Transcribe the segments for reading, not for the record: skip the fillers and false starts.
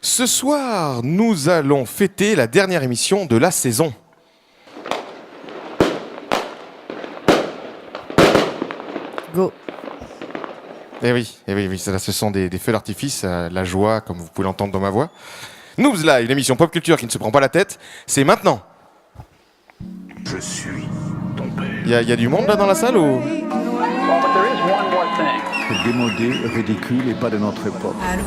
Ce soir, nous allons fêter la dernière émission de la saison. Go. Oui, ce sont des feux d'artifice, la joie, comme vous pouvez l'entendre dans ma voix. Noobs Live, l'émission pop culture qui ne se prend pas la tête, c'est maintenant. Je suis ton père. Il y a du monde là dans la salle ou... C'est démodé, ridicule et pas de notre époque. Allô.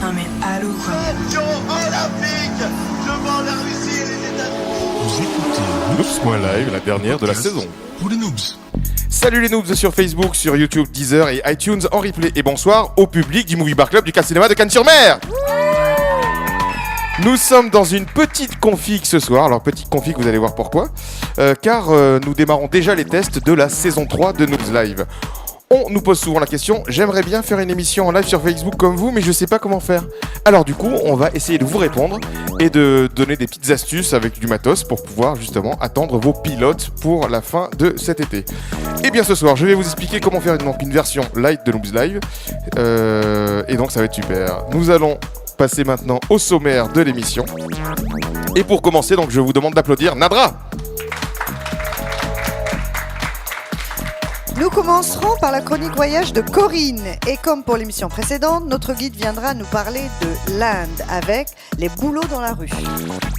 Non mais allô quoi. Olympique devant la Russie et les États-Unis. Vous écoutez Noobs Live, la dernière de la saison. Pour les noobs. Salut les noobs sur Facebook, sur YouTube, Deezer et iTunes en replay. Et bonsoir au public du Movie Bar Club du Cinéma de Cannes-sur-Mer. Nous sommes dans une petite config ce soir. Alors petite config, vous allez voir pourquoi. Car nous démarrons déjà les tests de la saison 3 de Noobs Live. On nous pose souvent la question, j'aimerais bien faire une émission en live sur Facebook comme vous, mais je sais pas comment faire. Alors du coup, on va essayer de vous répondre et de donner des petites astuces avec du matos pour pouvoir justement attendre vos pilotes pour la fin de cet été. Et bien ce soir, je vais vous expliquer comment faire une version light de Noobs Live. Et donc ça va être super. Nous allons passer maintenant au sommaire de l'émission. Et pour commencer, donc je vous demande d'applaudir Nadra. Nous commencerons par la chronique voyage de Corinne. Et comme pour l'émission précédente, notre guide viendra nous parler de l'Inde avec les boulots dans la rue.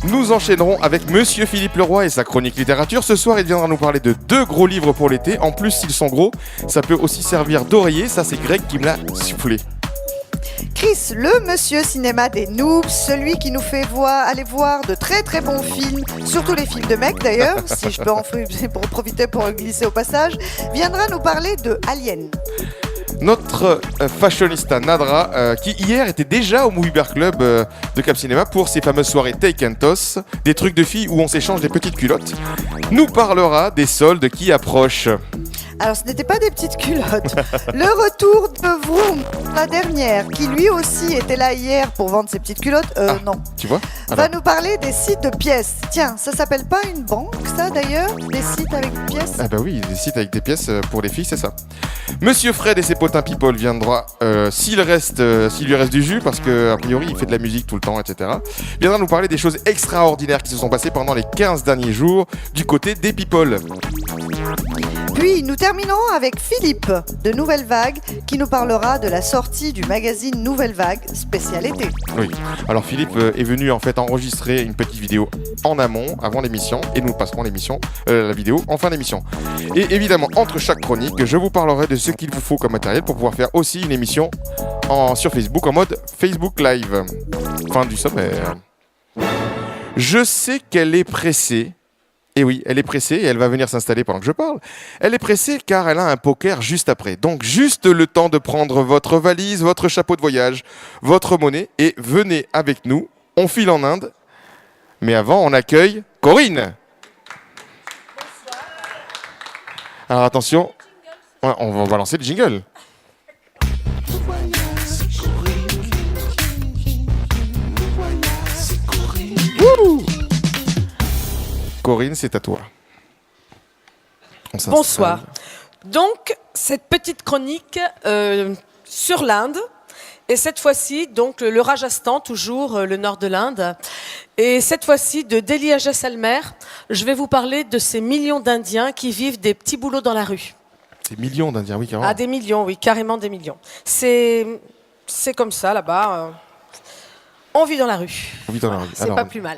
Nous enchaînerons avec Monsieur Philippe Leroy et sa chronique littérature. Ce soir, il viendra nous parler de 2 gros livres pour l'été. En plus, s'ils sont gros, ça peut aussi servir d'oreiller. Ça, c'est Greg qui me l'a soufflé. Chris, le monsieur cinéma des noobs, celui qui nous fait aller voir de très très bons films, surtout les films de mecs d'ailleurs, si je peux en profiter pour glisser au passage, viendra nous parler de Alien. Notre fashionista Nadra, qui hier était déjà au Movie Bar Club de Cap Cinéma pour ses fameuses soirées Take and Toss, des trucs de filles où on s'échange des petites culottes, nous parlera des soldes qui approchent. Alors ce n'était pas des petites culottes. Le retour de Vroom, la dernière, qui lui aussi était là hier pour vendre ses petites culottes, non. Tu vois Va nous parler des sites de pièces. Tiens, ça s'appelle pas une banque ça d'ailleurs? Des sites avec des pièces? Ah bah oui, des sites avec des pièces pour les filles, c'est ça. Monsieur Fred et ses potins people viendra, s'il lui reste du jus, parce que a priori il fait de la musique tout le temps, etc. Viendra nous parler des choses extraordinaires qui se sont passées pendant les 15 derniers jours du côté des people. Puis nous terminons avec Philippe de Nouvelle Vague qui nous parlera de la sortie du magazine Nouvelle Vague spécial été. Oui, alors Philippe est venu en fait enregistrer une petite vidéo en amont, avant l'émission, et nous passerons la vidéo en fin d'émission. Et évidemment, entre chaque chronique, je vous parlerai de ce qu'il vous faut comme matériel pour pouvoir faire aussi une émission sur Facebook en mode Facebook Live. Fin du sommaire. Je sais qu'elle est pressée. Et oui, elle est pressée et elle va venir s'installer pendant que je parle. Elle est pressée car elle a un poker juste après. Donc juste le temps de prendre votre valise, votre chapeau de voyage, votre monnaie et venez avec nous. On file en Inde. Mais avant, on accueille Corinne. Bonsoir. Alors attention, on va lancer le jingle. Wouhou. Corinne, c'est à toi. Bonsoir. Donc, cette petite chronique sur l'Inde, et cette fois-ci, donc le Rajasthan, toujours le nord de l'Inde, et cette fois-ci de Delhi à Jaisalmer, je vais vous parler de ces millions d'Indiens qui vivent des petits boulots dans la rue. Des millions d'Indiens, oui, carrément. Ah, des millions, oui, carrément des millions. C'est comme ça, là-bas. On vit dans la rue. On vit dans la rue. C'est pas plus mal.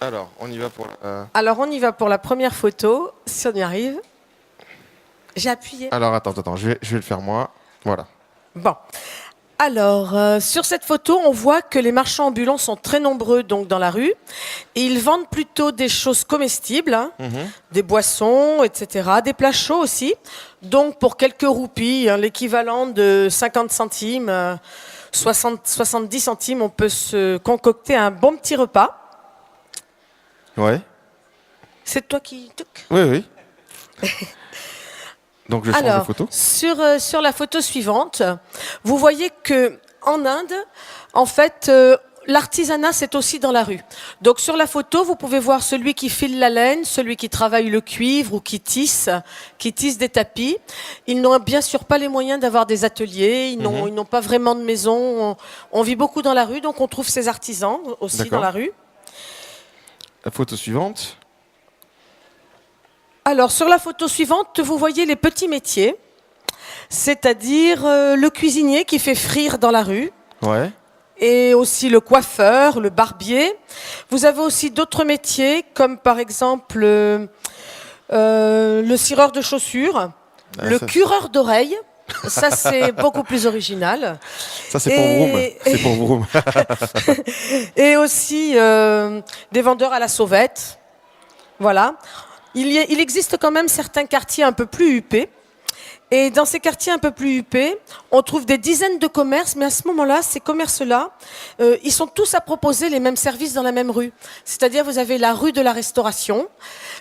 Alors, on y va pour... Alors, on y va pour la première photo, si on y arrive. J'ai appuyé. Alors, attends, je vais le faire moi. Voilà. Bon. Alors, sur cette photo, on voit que les marchands ambulants sont très nombreux donc, dans la rue. Et ils vendent plutôt des choses comestibles, des boissons, etc., des plats chauds aussi. Donc, pour quelques roupies, l'équivalent de 50 centimes, 70 centimes, on peut se concocter un bon petit repas. Ouais. C'est toi qui... Oui. Donc je change Alors, de photo. Sur la photo suivante, vous voyez que en Inde, en fait, l'artisanat, c'est aussi dans la rue. Donc sur la photo, vous pouvez voir celui qui file la laine, celui qui travaille le cuivre ou qui tisse des tapis. Ils n'ont bien sûr pas les moyens d'avoir des ateliers, ils n'ont pas vraiment de maison. On vit beaucoup dans la rue, donc on trouve ces artisans aussi D'accord. dans la rue. La photo suivante. Alors sur la photo suivante, vous voyez les petits métiers, c'est-à-dire le cuisinier qui fait frire dans la rue. Ouais. Et aussi le coiffeur, le barbier. Vous avez aussi d'autres métiers, comme par exemple le cireur de chaussures, le ça, cureur d'oreilles. Ça, c'est beaucoup plus original. Ça, c'est pour Vroom. C'est pour Vroom. Et aussi des vendeurs à la sauvette. Voilà. Il existe quand même certains quartiers un peu plus huppés. Et dans ces quartiers un peu plus huppés, on trouve des dizaines de commerces, mais à ce moment-là, ces commerces-là, ils sont tous à proposer les mêmes services dans la même rue. C'est-à-dire, vous avez la rue de la restauration.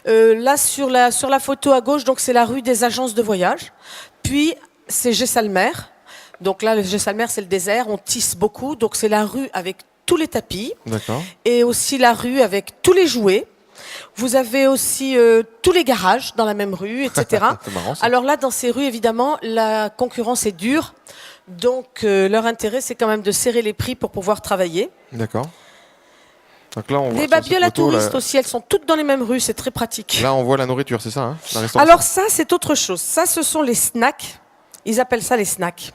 Là, sur la photo à gauche, donc c'est la rue des agences de voyage. Puis, c'est Gessalmer. Donc là, le Gessalmer, c'est le désert. On tisse beaucoup. Donc, c'est la rue avec tous les tapis. D'accord. Et aussi la rue avec tous les jouets. Vous avez aussi tous les garages dans la même rue, etc. C'est marrant, ça. Alors là, dans ces rues, évidemment, la concurrence est dure. Donc, leur intérêt, c'est quand même de serrer les prix pour pouvoir travailler. D'accord. Donc là, on voit Les sur babioles cette à photo, touristes aussi, elles sont toutes dans les mêmes rues. C'est très pratique. Là, on voit la nourriture, c'est ça, hein, la restauration. Alors ça, c'est autre chose. Ça, ce sont les snacks. Ils appellent ça les snacks.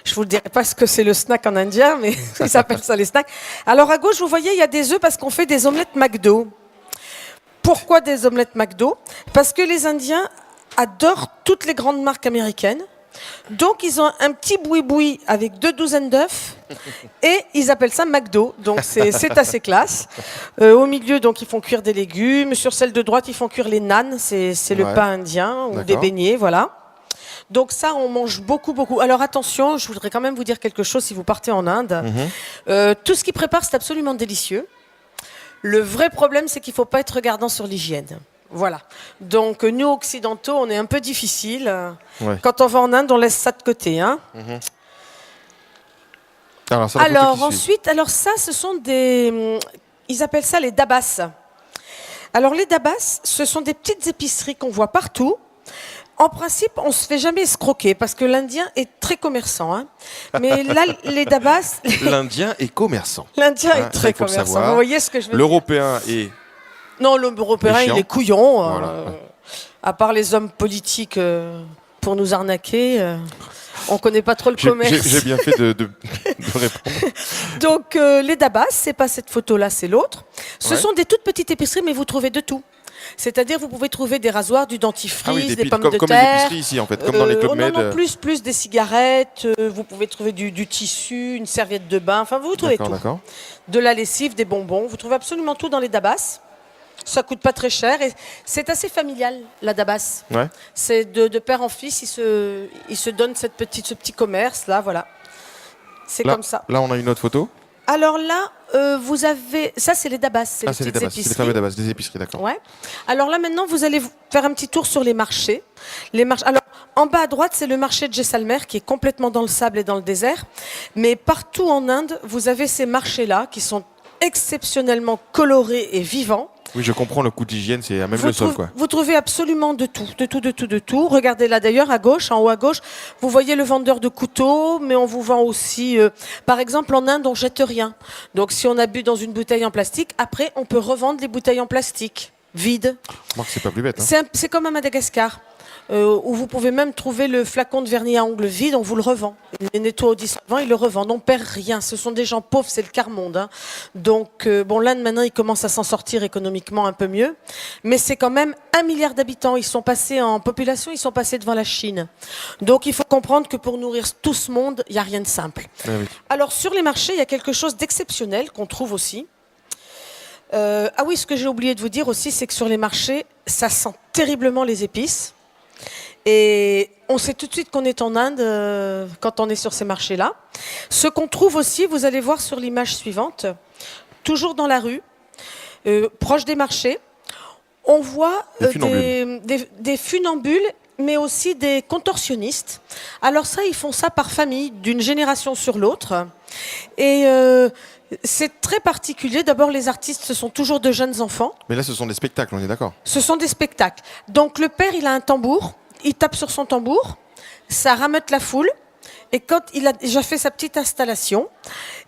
Je vous dirai pas ce que c'est le snack en indien, mais ils appellent ça les snacks. Alors à gauche, vous voyez, il y a des œufs parce qu'on fait des omelettes McDo. Pourquoi des omelettes McDo? Parce que les Indiens adorent toutes les grandes marques américaines. Donc, ils ont un petit boui-boui avec 2 douzaines d'œufs et ils appellent ça McDo. Donc, c'est assez classe. Au milieu, donc, ils font cuire des légumes. Sur celle de droite, ils font cuire les naans. C'est le Ouais. pain indien ou des D'accord. beignets, voilà. Donc ça, on mange beaucoup, beaucoup. Alors attention, je voudrais quand même vous dire quelque chose si vous partez en Inde. Tout ce qu'ils préparent, c'est absolument délicieux. Le vrai problème, c'est qu'il ne faut pas être regardant sur l'hygiène. Voilà. Donc, nous, occidentaux, on est un peu difficile. Ouais. Quand on va en Inde, on laisse ça de côté. Hein. Alors, ça, la photo Alors, qui suit. ensuite, alors ça, ce sont des... Ils appellent ça les dabas. Alors, les dabas, ce sont des petites épiceries qu'on voit partout. En principe, on ne se fait jamais escroquer parce que l'Indien est très commerçant. Hein. Mais là, les dabas... L'Indien est commerçant. L'Indien Hein, est très il faut le commerçant. savoir. Vous voyez ce que je veux dire? L'Européen est... Non, l'Européen, Les chiens. il est couillon. Voilà. À part les hommes politiques pour nous arnaquer, on ne connaît pas trop le J'ai commerce. j'ai bien fait de répondre. Donc, les dabas, c'est pas cette photo-là, c'est l'autre. Ce Ouais. sont des toutes petites épiceries, mais vous trouvez de tout. C'est-à-dire, vous pouvez trouver des rasoirs, du dentifrice, des pommes de comme les terre. épiceries ici, en fait, comme dans les Club Med. Non, plus des cigarettes. Vous pouvez trouver du tissu, une serviette de bain. Enfin, vous trouvez D'accord, tout. d'accord. De la lessive, des bonbons. Vous trouvez absolument tout dans les dabas. Ça coûte pas très cher et c'est assez familial, la dabas. Ouais. C'est de père en fils, ils se donnent ce petit commerce là, voilà. C'est Là, comme ça. là, on a une autre photo. Alors là, vous avez, ça c'est les dabas, c'est Ah, les c'est les petites dabas, c'est les épiceries. fameux dabas, des épiceries, d'accord. Ouais. Alors là maintenant, vous allez faire un petit tour sur les marchés. Alors en bas à droite, c'est le marché de Jaisalmer qui est complètement dans le sable et dans le désert. Mais partout en Inde, vous avez ces marchés-là qui sont exceptionnellement colorés et vivants. Oui, je comprends le coût d'hygiène, c'est à même le sol, quoi. Vous trouvez absolument de tout. Regardez là d'ailleurs, à gauche, en haut à gauche, vous voyez le vendeur de couteaux, mais on vous vend aussi, par exemple en Inde, on jette rien. Donc si on a bu dans une bouteille en plastique, après on peut revendre les bouteilles en plastique, vides. Remarque, c'est pas plus bête. Hein. C'est comme à Madagascar, où vous pouvez même trouver le flacon de vernis à ongles vide, on vous le revend. Les nettoie au dissolvant, ils le revendent. On perd rien. Ce sont des gens pauvres, c'est le quart-monde. Hein. Donc, bon, l'Inde, maintenant, ils commencent à s'en sortir économiquement un peu mieux. Mais c'est quand même 1 milliard d'habitants. Ils sont passés en population, ils sont passés devant la Chine. Donc, il faut comprendre que pour nourrir tout ce monde, il n'y a rien de simple. Ah oui. Alors, sur les marchés, il y a quelque chose d'exceptionnel qu'on trouve aussi. Ah oui, ce que j'ai oublié de vous dire aussi, c'est que sur les marchés, ça sent terriblement les épices. Et on sait tout de suite qu'on est en Inde quand on est sur ces marchés-là. Ce qu'on trouve aussi, vous allez voir sur l'image suivante, toujours dans la rue, proche des marchés, on voit Des funambules. des funambules mais aussi des contorsionnistes. Alors ça, ils font ça par famille, d'une génération sur l'autre. Et c'est très particulier. D'abord, les artistes, ce sont toujours de jeunes enfants. Mais là, ce sont des spectacles, on est d'accord. Ce sont des spectacles. Donc le père, il a un tambour, il tape sur son tambour, ça rameute la foule. Et quand il a déjà fait sa petite installation,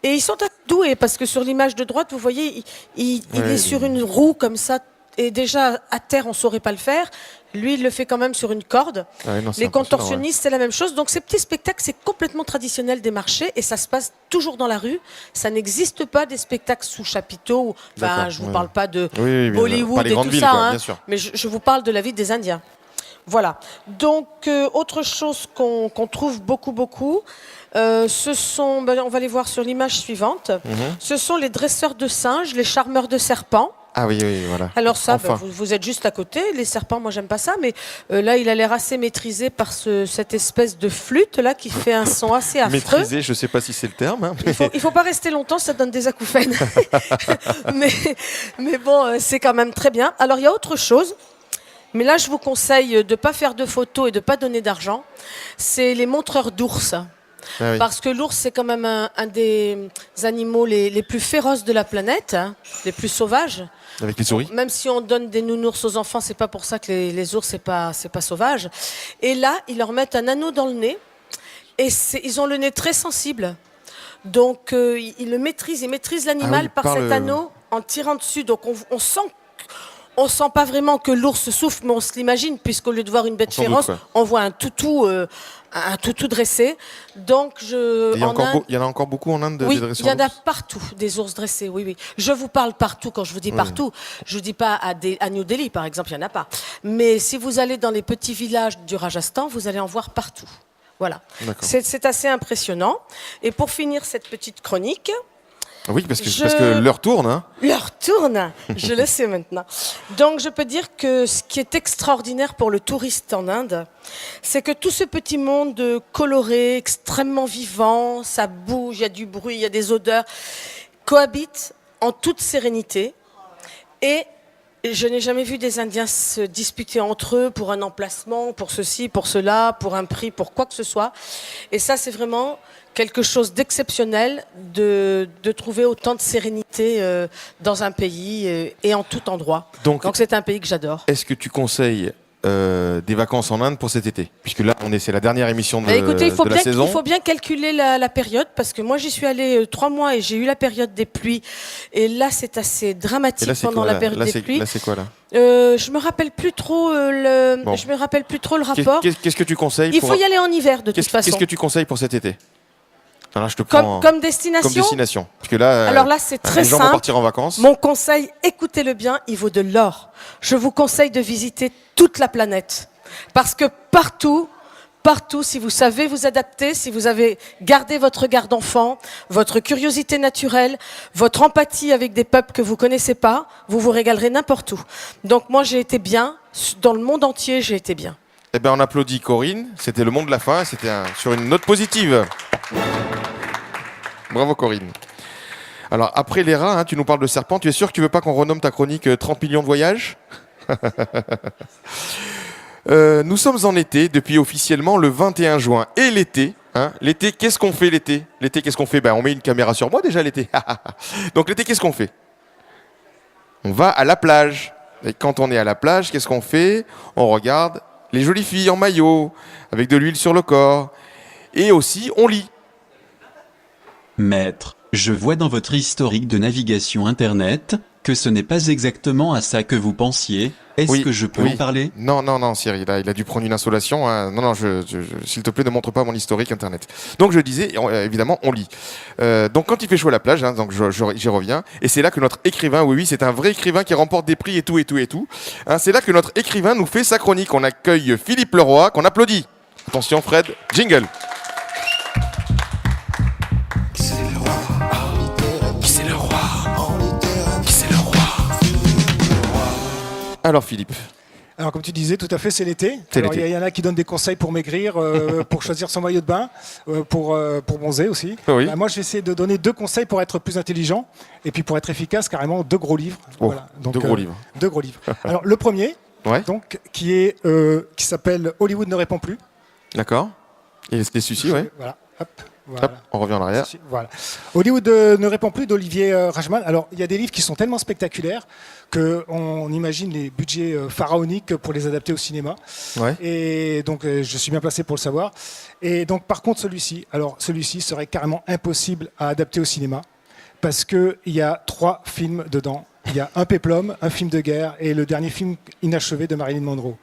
et ils sont assez doués, parce que sur l'image de droite, vous voyez, il est sur une roue comme ça, et déjà à terre, on ne saurait pas le faire. Lui, il le fait quand même sur une corde. Les contorsionnistes, c'est la même chose. Donc ces petits spectacles, c'est complètement traditionnel des marchés, et ça se passe toujours dans la rue. Ça n'existe pas des spectacles sous chapiteau. Enfin, je ne vous parle pas de Bollywood et tout ça, hein, mais je vous parle de la vie des Indiens. Voilà. Donc, autre chose qu'on trouve beaucoup, ce sont, on va les voir sur l'image suivante, ce sont les dresseurs de singes, les charmeurs de serpents. Ah oui, voilà. Alors ça, enfin. vous êtes juste à côté. Les serpents, moi, j'aime pas ça, mais là, il a l'air assez maîtrisé par cette espèce de flûte là qui fait un son assez affreux. Maîtrisé, je sais pas si c'est le terme. Hein, mais... Il faut pas rester longtemps, ça donne des acouphènes. mais bon, c'est quand même très bien. Alors, il y a autre chose. Mais là, je vous conseille de ne pas faire de photos et de ne pas donner d'argent. C'est les montreurs d'ours. Ah oui. Parce que l'ours, c'est quand même un des animaux les plus féroces de la planète, hein, les plus sauvages. Avec les souris. Même si on donne des nounours aux enfants, c'est pas pour ça que les ours, c'est pas sauvage. Et là, ils leur mettent un anneau dans le nez. Et ils ont le nez très sensible. Donc, ils le maîtrisent. Ils maîtrisent l'animal par cet anneau en tirant dessus. Donc, on sent pas vraiment que l'ours souffre, mais on se l'imagine, puisqu'au lieu de voir une bête féroce, on voit un toutou dressé. Donc, il y en a encore beaucoup en Inde des dresseurs d'ours. Il y en a partout, des ours dressés, oui. Je vous parle partout, quand je vous dis partout. Je ne dis pas à New Delhi, par exemple, il n'y en a pas. Mais si vous allez dans les petits villages du Rajasthan, vous allez en voir partout. Voilà. C'est assez impressionnant. Et pour finir cette petite chronique... Oui, parce que l'heure tourne. Hein. L'heure tourne, je le sais maintenant. Donc je peux dire que ce qui est extraordinaire pour le touriste en Inde, c'est que tout ce petit monde coloré, extrêmement vivant, ça bouge, il y a du bruit, il y a des odeurs, cohabite en toute sérénité. Et je n'ai jamais vu des Indiens se disputer entre eux pour un emplacement, pour ceci, pour cela, pour un prix, pour quoi que ce soit. Et ça, c'est vraiment... quelque chose d'exceptionnel de trouver autant de sérénité dans un pays et en tout endroit. Donc c'est un pays que j'adore. Est-ce que tu conseilles des vacances en Inde pour cet été? Puisque là, c'est la dernière émission de écoutez, la saison. Il faut bien calculer la période, parce que moi, j'y suis allée 3 mois et j'ai eu la période des pluies. Et là, c'est assez dramatique pendant la période des pluies. Là, c'est quoi, là? Je me rappelle plus trop le rapport. Qu'est-ce que tu conseilles? Il faut y aller en hiver, de toute façon. Qu'est-ce que tu conseilles pour cet été? Alors, je te prends comme destination. Comme destination. Parce que là, alors là, c'est très les gens simple. vont partir en vacances. Mon conseil, écoutez-le bien, il vaut de l'or. Je vous conseille de visiter toute la planète. Parce que partout, si vous savez vous adapter, si vous avez gardé votre regard d'enfant, votre curiosité naturelle, votre empathie avec des peuples que vous connaissez pas, vous vous régalerez n'importe où. Donc moi, j'ai été bien. Dans le monde entier, j'ai été bien. Eh bien, on applaudit Corinne. C'était le mot de la fin. C'était sur une note positive. Bravo Corinne. Alors après les rats, tu nous parles de serpents. Tu es sûr que tu veux pas qu'on renomme ta chronique 30 millions de voyages? Nous sommes en été depuis officiellement le 21 juin. Et l'été, l'été, qu'est-ce qu'on fait l'été? L'été, qu'est-ce qu'on fait? On met une caméra sur moi déjà l'été. Donc l'été, qu'est-ce qu'on fait? On va à la plage. Et quand on est à la plage, qu'est-ce qu'on fait? On regarde les jolies filles en maillot, avec de l'huile sur le corps. Et aussi, on lit. Maître, je vois dans votre historique de navigation Internet que ce n'est pas exactement à ça que vous pensiez. Est-ce que je peux en parler? Non, Cyril, il a dû prendre une insolation. Non, s'il te plaît, ne montre pas mon historique Internet. Donc je disais, évidemment, on lit. Donc quand il fait chaud à la plage, donc j'y reviens, et c'est là que notre écrivain, oui, c'est un vrai écrivain qui remporte des prix et tout. C'est là que notre écrivain nous fait sa chronique. On accueille Philippe Leroy, qu'on applaudit. Attention Fred, jingle. Alors Philippe. Alors comme tu disais, tout à fait, c'est l'été. Alors il y en a qui donnent des conseils pour maigrir, pour choisir son maillot de bain, pour bronzer aussi. Oui. Moi je vais essayer de donner 2 conseils pour être plus intelligent et puis pour être efficace, carrément 2 gros livres. Voilà. Donc, 2 gros livres. 2 gros livres. Alors le premier, Ouais. donc, qui s'appelle Hollywood ne répond plus. D'accord. Et c'était celui-ci, ouais. Voilà. Voilà. Hop, on revient en arrière. Voilà. Hollywood ne répond plus d'Olivier Rajman. Alors, il y a des livres qui sont tellement spectaculaires qu'on imagine les budgets pharaoniques pour les adapter au cinéma. Ouais. Et donc, je suis bien placé pour le savoir. Et donc, par contre, celui-ci serait carrément impossible à adapter au cinéma parce qu'il y a 3 films dedans. Il y a un péplum, un film de guerre et le dernier film inachevé de Marilyn Monroe.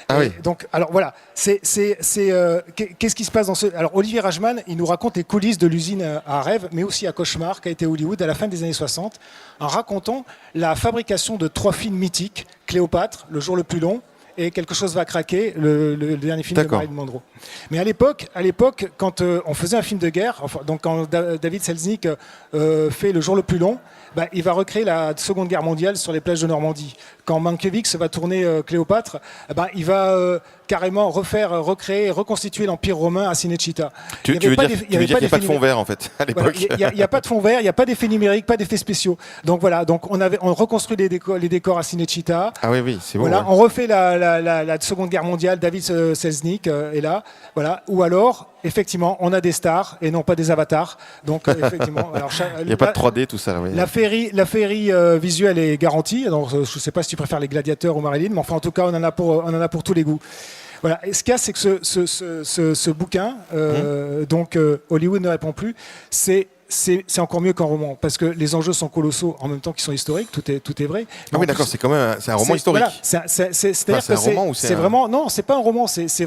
Ah oui. Donc, alors voilà, qu'est-ce qui se passe dans ce... Alors, Olivier Rajman, il nous raconte les coulisses de l'usine à rêve, mais aussi à cauchemar, qu'a été Hollywood à la fin des années 60, en racontant la fabrication de 3 films mythiques, Cléopâtre, Le jour le plus long, et Quelque chose va craquer, le dernier film de Marilyn Monroe. Mais à l'époque, quand on faisait un film de guerre, donc quand David Selznick fait Le jour le plus long, il va recréer la Seconde Guerre mondiale sur les plages de Normandie. Quand Mankiewicz va tourner Cléopâtre, il va carrément recréer, reconstituer l'Empire romain à Cinecittà. Tu veux dire qu'il n'y a pas de fond vert en fait à l'époque. Il n'y a pas de fond vert, il n'y a pas d'effets numériques, pas d'effets spéciaux. Donc voilà, on reconstruit les décors à Cinecittà. Ah oui, c'est bon. Voilà, ouais. on refait la Seconde Guerre mondiale, David Selznick est là. Voilà. Ou alors, effectivement, on a des stars et non pas des avatars. Donc effectivement, il n'y a pas de 3D, tout ça. Oui. La féerie visuelle est garantie. Donc, je ne sais pas si tu préfères les gladiateurs ou Marilyn, mais enfin, en tout cas, on en a pour tous les goûts. Voilà. Et ce qu'il y a, c'est que ce bouquin, donc Hollywood ne répond plus, c'est encore mieux qu'un roman, parce que les enjeux sont colossaux en même temps qu'ils sont historiques, tout est vrai. Ah oui, d'accord, c'est un roman historique. Voilà, c'est un roman ou c'est vraiment... Non, c'est pas un roman, c'est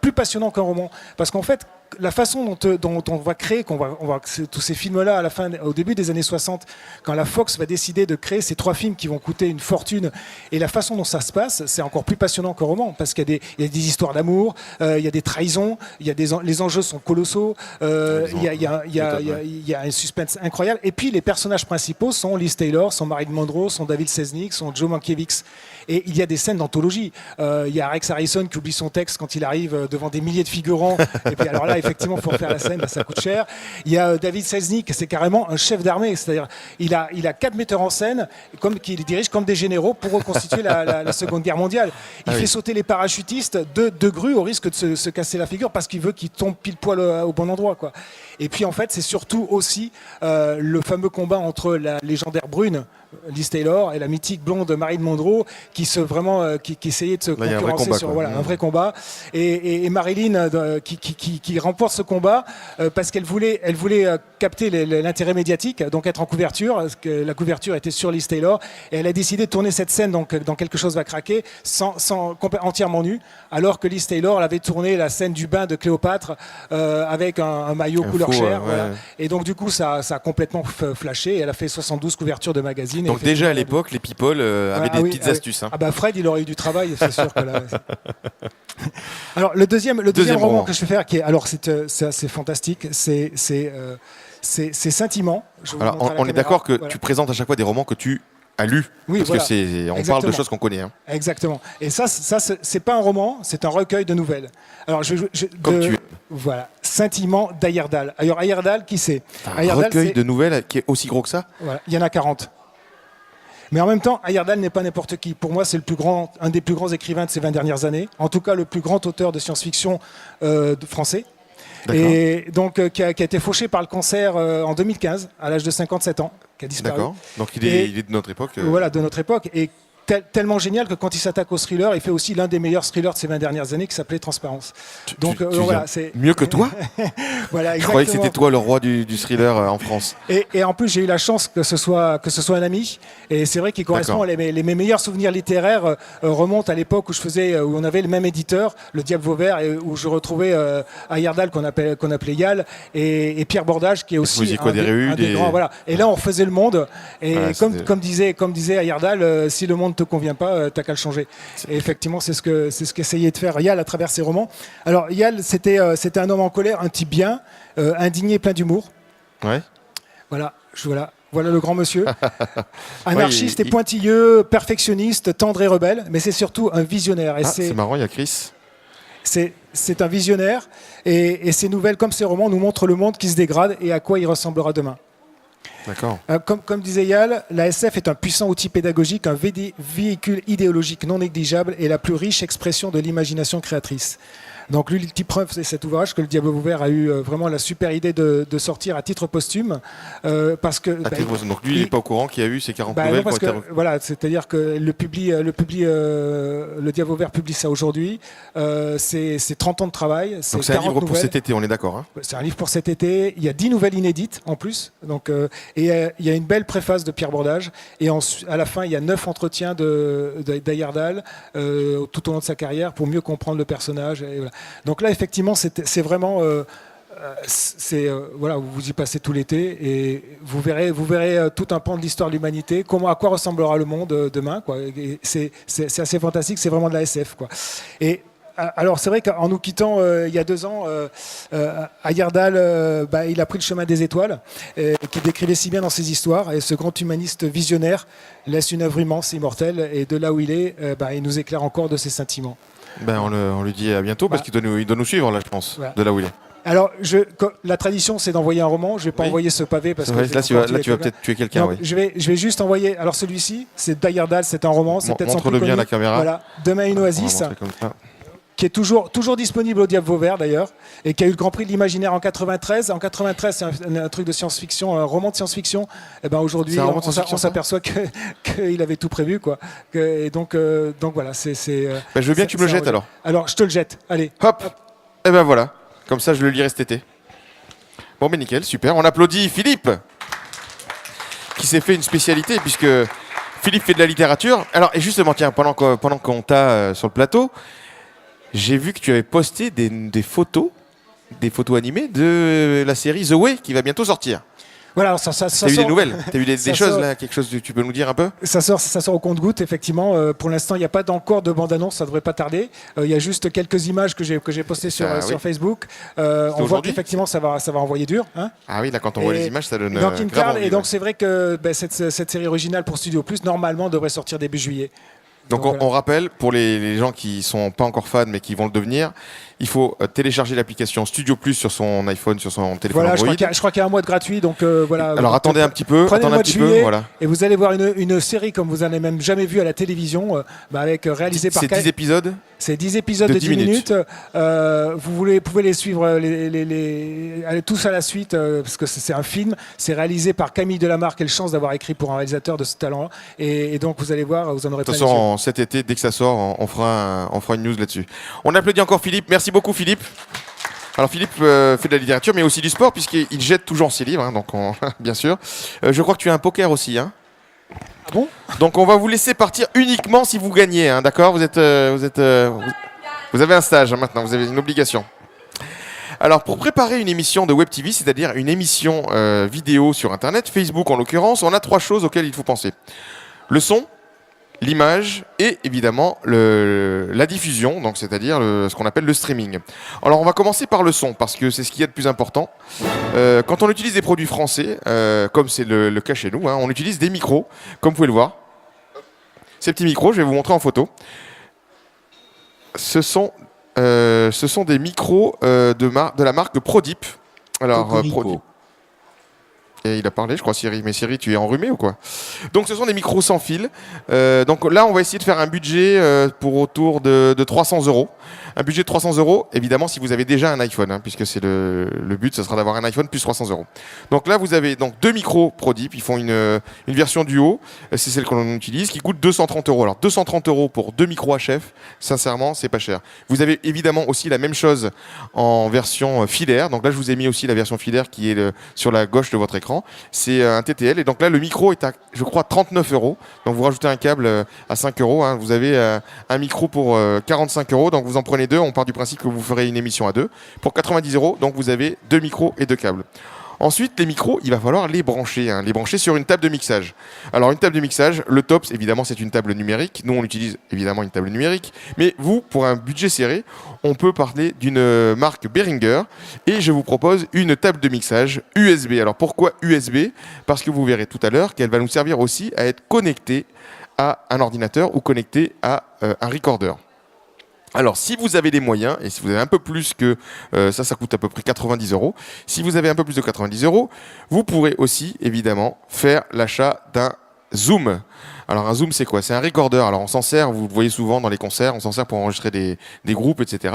plus passionnant qu'un roman, parce qu'en fait, la façon dont on va créer, tous ces films-là au début des années 60, quand la Fox va décider de créer ces 3 films qui vont coûter une fortune, et la façon dont ça se passe, c'est encore plus passionnant qu'un roman, parce qu'il y a des histoires d'amour, il y a des trahisons, les enjeux sont colossaux, il y a un suspense incroyable, et puis les personnages principaux sont Liz Taylor, sont Marilyn Monroe, sont David Selznick, sont Joe Mankiewicz. Et il y a des scènes d'anthologie. Il y a Rex Harrison qui oublie son texte quand il arrive devant des milliers de figurants. Et puis alors là, effectivement, pour faire la scène, ça coûte cher. Il y a David Selznick, c'est carrément un chef d'armée. C'est-à-dire, il a 4 metteurs en scène qui dirigent comme des généraux pour reconstituer la Seconde Guerre mondiale. Il fait sauter les parachutistes de grue au risque de se casser la figure parce qu'il veut qu'ils tombent pile poil au bon endroit, quoi. Et puis en fait, c'est surtout aussi le fameux combat entre la légendaire brune Liz Taylor et la mythique blonde Marilyn Monroe qui essayait de se concurrencer sur un vrai combat, et Marilyn qui remporte ce combat parce qu'elle voulait capter l'intérêt médiatique, donc être en couverture, parce que la couverture était sur Liz Taylor, et elle a décidé de tourner cette scène dans Quelque chose va craquer entièrement nue, alors que Liz Taylor avait tourné la scène du bain de Cléopâtre avec un maillot couleur chair, voilà. Et donc du coup ça a complètement flashé, et elle a fait 72 couvertures de magazines. Donc déjà à l'époque, les people avaient des petites astuces. Hein. Ah bah Fred, il aurait eu du travail, c'est sûr que là. Alors le deuxième roman que je vais faire, c'est assez fantastique, c'est Saint-Imant. Alors on est d'accord que tu présentes à chaque fois des romans que tu as lus, parce que on parle de choses qu'on connaît. Hein. Exactement. Et ça c'est pas un roman, c'est un recueil de nouvelles. Alors voilà, Saint-Imant d'Heyerdahl. Alors Heyerdahl, qui c'est? Un recueil de nouvelles qui est aussi gros que ça? Voilà, il y en a 40. Mais en même temps, Heyerdahl n'est pas n'importe qui. Pour moi, c'est un des plus grands écrivains de ces 20 dernières années. En tout cas, le plus grand auteur de science-fiction français. D'accord. Et donc, qui a été fauché par le cancer en 2015, à l'âge de 57 ans, qui a disparu. D'accord. Donc, il est de notre époque. Voilà, de notre époque. Et tellement génial que quand il s'attaque au thriller, il fait aussi l'un des meilleurs thrillers de ces 20 dernières années qui s'appelait Transparence. Donc voilà, c'est mieux que toi. Voilà, je croyais que c'était toi le roi du thriller en France. Et en plus, j'ai eu la chance que ce soit un ami. Et c'est vrai qu'il correspond à mes meilleurs souvenirs littéraires remontent à l'époque où où on avait le même éditeur, Le Diable Vauvert, et où je retrouvais Heyerdahl qu'on appelait Yal, et Pierre Bordage qui est aussi un des grands. Voilà. Et là, on refaisait le monde. Et comme disait Heyerdahl, si le monde te convient pas, t'as qu'à le changer. Et effectivement, c'est ce qu'essayait de faire Yal à travers ses romans. Alors Yal, c'était un homme en colère, un type bien, indigné, plein d'humour. Ouais. Voilà le grand monsieur. Anarchiste et pointilleux, perfectionniste, tendre et rebelle, mais c'est surtout un visionnaire. Et c'est marrant, il y a Chris. C'est un visionnaire, et ses nouvelles comme ses romans nous montrent le monde qui se dégrade et à quoi il ressemblera demain. D'accord. Comme disait Yal, la SF est un puissant outil pédagogique, un véhicule idéologique non négligeable et la plus riche expression de l'imagination créatrice. Donc l'ultime preuve, c'est cet ouvrage que le Diable Vauvert a eu vraiment la super idée de sortir à titre posthume. Parce que, donc lui, il n'est pas au courant qu'il y a eu ces 40 nouvelles. Non, parce que, voilà, c'est-à-dire que le Diable Vauvert publie ça aujourd'hui. C'est 30 ans de travail. Donc c'est un livre pour cet été, on est d'accord, hein. C'est un livre pour cet été. Il y a 10 nouvelles inédites en plus. Donc, et il y a une belle préface de Pierre Bordage. Et à la fin, il y a 9 entretiens d'Ayerdal tout au long de sa carrière pour mieux comprendre le personnage. Et voilà. Donc là, effectivement, c'est vraiment... voilà, vous y passez tout l'été et vous verrez tout un pan de l'histoire de l'humanité, à quoi ressemblera le monde demain, quoi. C'est assez fantastique, c'est vraiment de la SF, quoi. Et alors c'est vrai qu'en nous quittant il y a 2 ans, Ayerdal, il a pris le chemin des étoiles, qui décrivait si bien dans ses histoires, et ce grand humaniste visionnaire laisse une œuvre immense, immortelle, et de là où il est, il nous éclaire encore de ses sentiments. On lui dit à bientôt parce qu'il doit nous suivre là, je pense, voilà. De là où il est. Alors, la tradition, c'est d'envoyer un roman. Je ne vais pas envoyer ce pavé parce que là, tu vas peut-être tuer quelqu'un. Oui. Je vais juste envoyer. Alors, celui-ci, c'est d'Ayerdal, c'est un roman. C'est peut-être montre-le bien à la caméra. Voilà. Demain une oasis, qui est toujours disponible au Diable Vauvert d'ailleurs, et qui a eu le Grand Prix de l'Imaginaire en 93. En 93, c'est un truc de science-fiction, un roman de science-fiction. Et aujourd'hui, on s'aperçoit qu'il avait tout prévu, quoi. Et donc voilà, c'est. Je veux bien que tu me le jettes alors. Alors, je te le jette. Allez. Hop. Et voilà. Comme ça, je le lirai cet été. Bon, nickel, super. On applaudit Philippe, qui s'est fait une spécialité, puisque Philippe fait de la littérature. Alors, et justement, tiens, pendant qu'on t'a sur le plateau, j'ai vu que tu avais posté des photos animées de la série The Way, qui va bientôt sortir. Voilà, t'as eu des nouvelles, t'as eu des choses là, quelque chose, tu peux nous dire un peu? Ça sort au compte-gouttes, effectivement. Pour l'instant, il n'y a pas encore de bande-annonce, ça devrait pas tarder. Il y a juste quelques images que j'ai postées sur Facebook. On voit qu'effectivement, ça va envoyer dur. Hein, ah oui, là, quand on voit les images, ça donne grave envie. Et donc, c'est vrai que cette série originale pour Studio Plus, normalement, devrait sortir début juillet. Donc on rappelle, pour les gens qui sont pas encore fans mais qui vont le devenir, il faut télécharger l'application Studio Plus sur son iPhone, sur son téléphone Android. Je crois qu'il y a un mois de gratuit, donc voilà. Alors attendez un petit peu, voilà. Et vous allez voir une série comme vous n'en avez même jamais vu à la télévision, avec réalisée par... C'est 10 épisodes. C'est 10 épisodes de 10 minutes. Vous pouvez les suivre aller tous à la suite, parce que c'est un film. C'est réalisé par Camille Delamarre, quelle chance d'avoir écrit pour un réalisateur de ce talent. Et donc vous allez voir, vous en aurez plein les yeux. Cet été, dès que ça sort, on fera une news là-dessus. On applaudit encore Philippe. Merci beaucoup Philippe. Alors Philippe fait de la littérature, mais aussi du sport, puisqu'il jette toujours ses livres, hein, donc bien sûr. Je crois que tu as un poker aussi, hein. Ah bon? Donc on va vous laisser partir uniquement si vous gagnez, hein, d'accord? Vous avez un stage hein, maintenant, vous avez une obligation. Alors pour préparer une émission de Web TV, c'est-à-dire une émission vidéo sur Internet, Facebook en l'occurrence, on a 3 choses auxquelles il faut penser. Le son, l'image et évidemment la diffusion, donc c'est-à-dire ce qu'on appelle le streaming. Alors on va commencer par le son parce que c'est ce qu'il y a de plus important. Quand on utilise des produits français, comme c'est le cas chez nous, hein, on utilise des micros, comme vous pouvez le voir. Ces petits micros, je vais vous montrer en photo. Ce sont des micros de la marque Prodip. Alors Prodip. Et il a parlé, je crois, Siri. Mais Siri, tu es enrhumé ou quoi? Donc, ce sont des micros sans fil. Donc là, on va essayer de faire un budget pour autour de 300 €. Un budget de 300 €, évidemment, si vous avez déjà un iPhone, hein, puisque c'est le but, ce sera d'avoir un iPhone plus 300 €. Donc là, vous avez donc 2 micros Prodip. Ils font une version duo. C'est celle que l'on utilise, qui coûte 230 €. Alors, 230 € pour 2 micros HF, sincèrement, c'est pas cher. Vous avez évidemment aussi la même chose en version filaire. Donc là, je vous ai mis aussi la version filaire qui est sur la gauche de votre écran. C'est un TTL et donc là le micro est à, je crois, 39 €. Donc vous rajoutez un câble à 5 €, hein. Vous avez un micro pour 45 €. Donc vous en prenez 2. On part du principe que vous ferez une émission à 2 pour 90 €. Donc vous avez 2 micros et 2 câbles. Ensuite, les micros, il va falloir les brancher sur une table de mixage. Alors, une table de mixage, le top, évidemment, c'est une table numérique. Nous, on utilise évidemment une table numérique. Mais vous, pour un budget serré, on peut parler d'une marque Behringer. Et je vous propose une table de mixage USB. Alors, pourquoi USB? Parce que vous verrez tout à l'heure qu'elle va nous servir aussi à être connectée à un ordinateur ou connectée à un recorder. Alors, si vous avez des moyens, et si vous avez un peu plus que... ça coûte à peu près 90 €. Si vous avez un peu plus de 90 €, vous pourrez aussi, évidemment, faire l'achat d'un Zoom. Alors un Zoom, c'est quoi? C'est un recorder. Alors on s'en sert, vous le voyez souvent dans les concerts, on s'en sert pour enregistrer des groupes, etc.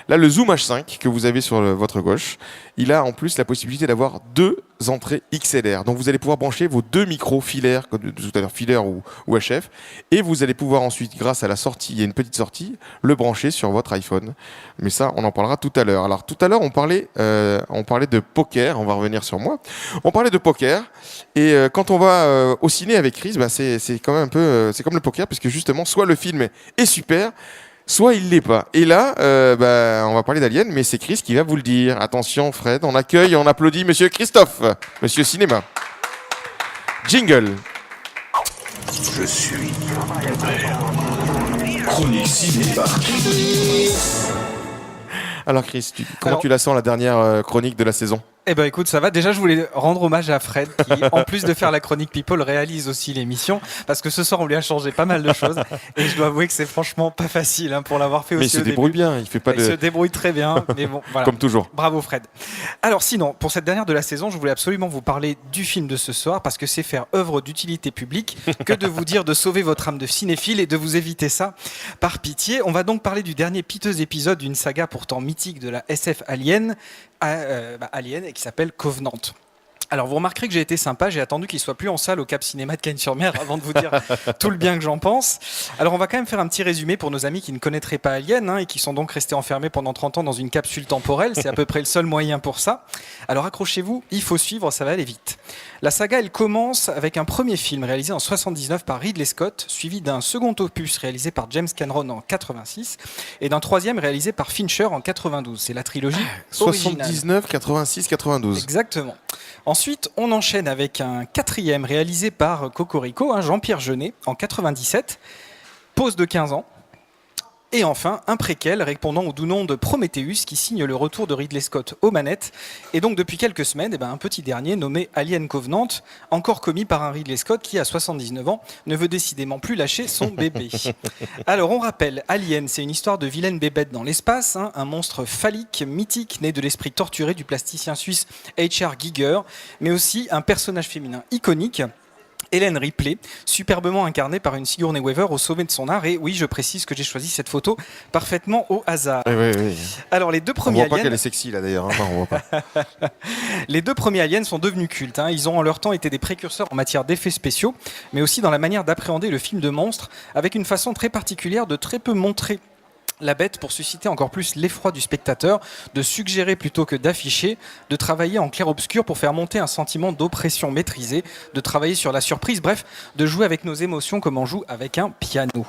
Là, le Zoom H5 que vous avez sur votre gauche, il a en plus la possibilité d'avoir 2 entrées XLR. Donc vous allez pouvoir brancher vos 2 micros filaires, comme tout à l'heure, filaire ou HF, et vous allez pouvoir ensuite, grâce à la sortie, il y a une petite sortie, le brancher sur votre iPhone. Mais ça, on en parlera tout à l'heure. Alors tout à l'heure, on parlait de poker, on va revenir sur moi. On parlait de poker, et quand on va au ciné avec Chris, c'est quand même un peu, c'est comme le poker, puisque justement, soit le film est super, soit il l'est pas. Et là, on va parler d'Alien, mais c'est Chris qui va vous le dire. Attention, Fred, on accueille, on applaudit Monsieur Christophe, Monsieur Cinéma. Jingle. Je suis ton père. Chronique cinéma. Alors Chris, comment tu la sens la dernière chronique de la saison? Eh ben écoute, ça va. Déjà, je voulais rendre hommage à Fred qui, en plus de faire la chronique People, réalise aussi l'émission. Parce que ce soir, on lui a changé pas mal de choses. Et je dois avouer que c'est franchement pas facile pour l'avoir fait aussi. Mais il se débrouille bien, il se débrouille très bien. Mais bon, voilà. Comme toujours. Bravo Fred. Alors sinon, pour cette dernière de la saison, je voulais absolument vous parler du film de ce soir parce que c'est faire œuvre d'utilité publique que de vous dire de sauver votre âme de cinéphile et de vous éviter ça par pitié. On va donc parler du dernier piteux épisode d'une saga pourtant mythique de la SF Alien, et qui s'appelle Covenant. Alors vous remarquerez que j'ai été sympa, j'ai attendu qu'il soit plus en salle au Cap Cinéma de Cagnes-sur-Mer avant de vous dire tout le bien que j'en pense. Alors on va quand même faire un petit résumé pour nos amis qui ne connaîtraient pas Alien et qui sont donc restés enfermés pendant 30 ans dans une capsule temporelle, c'est à peu près le seul moyen pour ça. Alors accrochez-vous, il faut suivre, ça va aller vite. La saga elle commence avec un premier film réalisé en 79 par Ridley Scott, suivi d'un second opus réalisé par James Cameron en 86 et d'un troisième réalisé par Fincher en 92. C'est la trilogie originale. 79, 86, 92. Exactement. Ensuite, on enchaîne avec un quatrième réalisé par Cocorico, Jean-Pierre Jeunet, en 97, pause de 15 ans. Et enfin, un préquel répondant au doux nom de Prometheus qui signe le retour de Ridley Scott aux manettes. Et donc depuis quelques semaines, un petit dernier nommé Alien Covenant, encore commis par un Ridley Scott qui, à 79 ans, ne veut décidément plus lâcher son bébé. Alors on rappelle, Alien, c'est une histoire de vilaine bébête dans l'espace, un monstre phallique, mythique, né de l'esprit torturé du plasticien suisse H.R. Giger, mais aussi un personnage féminin iconique, Ellen Ripley, superbement incarnée par une Sigourney Weaver au sommet de son art. Et oui, je précise que j'ai choisi cette photo parfaitement au hasard. Oui. Alors, les deux premiers on voit pas aliens... qu'elle est sexy là d'ailleurs. On voit pas. Les deux premiers aliens sont devenus cultes. Ils ont en leur temps été des précurseurs en matière d'effets spéciaux, mais aussi dans la manière d'appréhender le film de monstre, avec une façon très particulière de très peu montrer la bête pour susciter encore plus l'effroi du spectateur, de suggérer plutôt que d'afficher, de travailler en clair-obscur pour faire monter un sentiment d'oppression maîtrisée, de travailler sur la surprise, bref, de jouer avec nos émotions comme on joue avec un piano.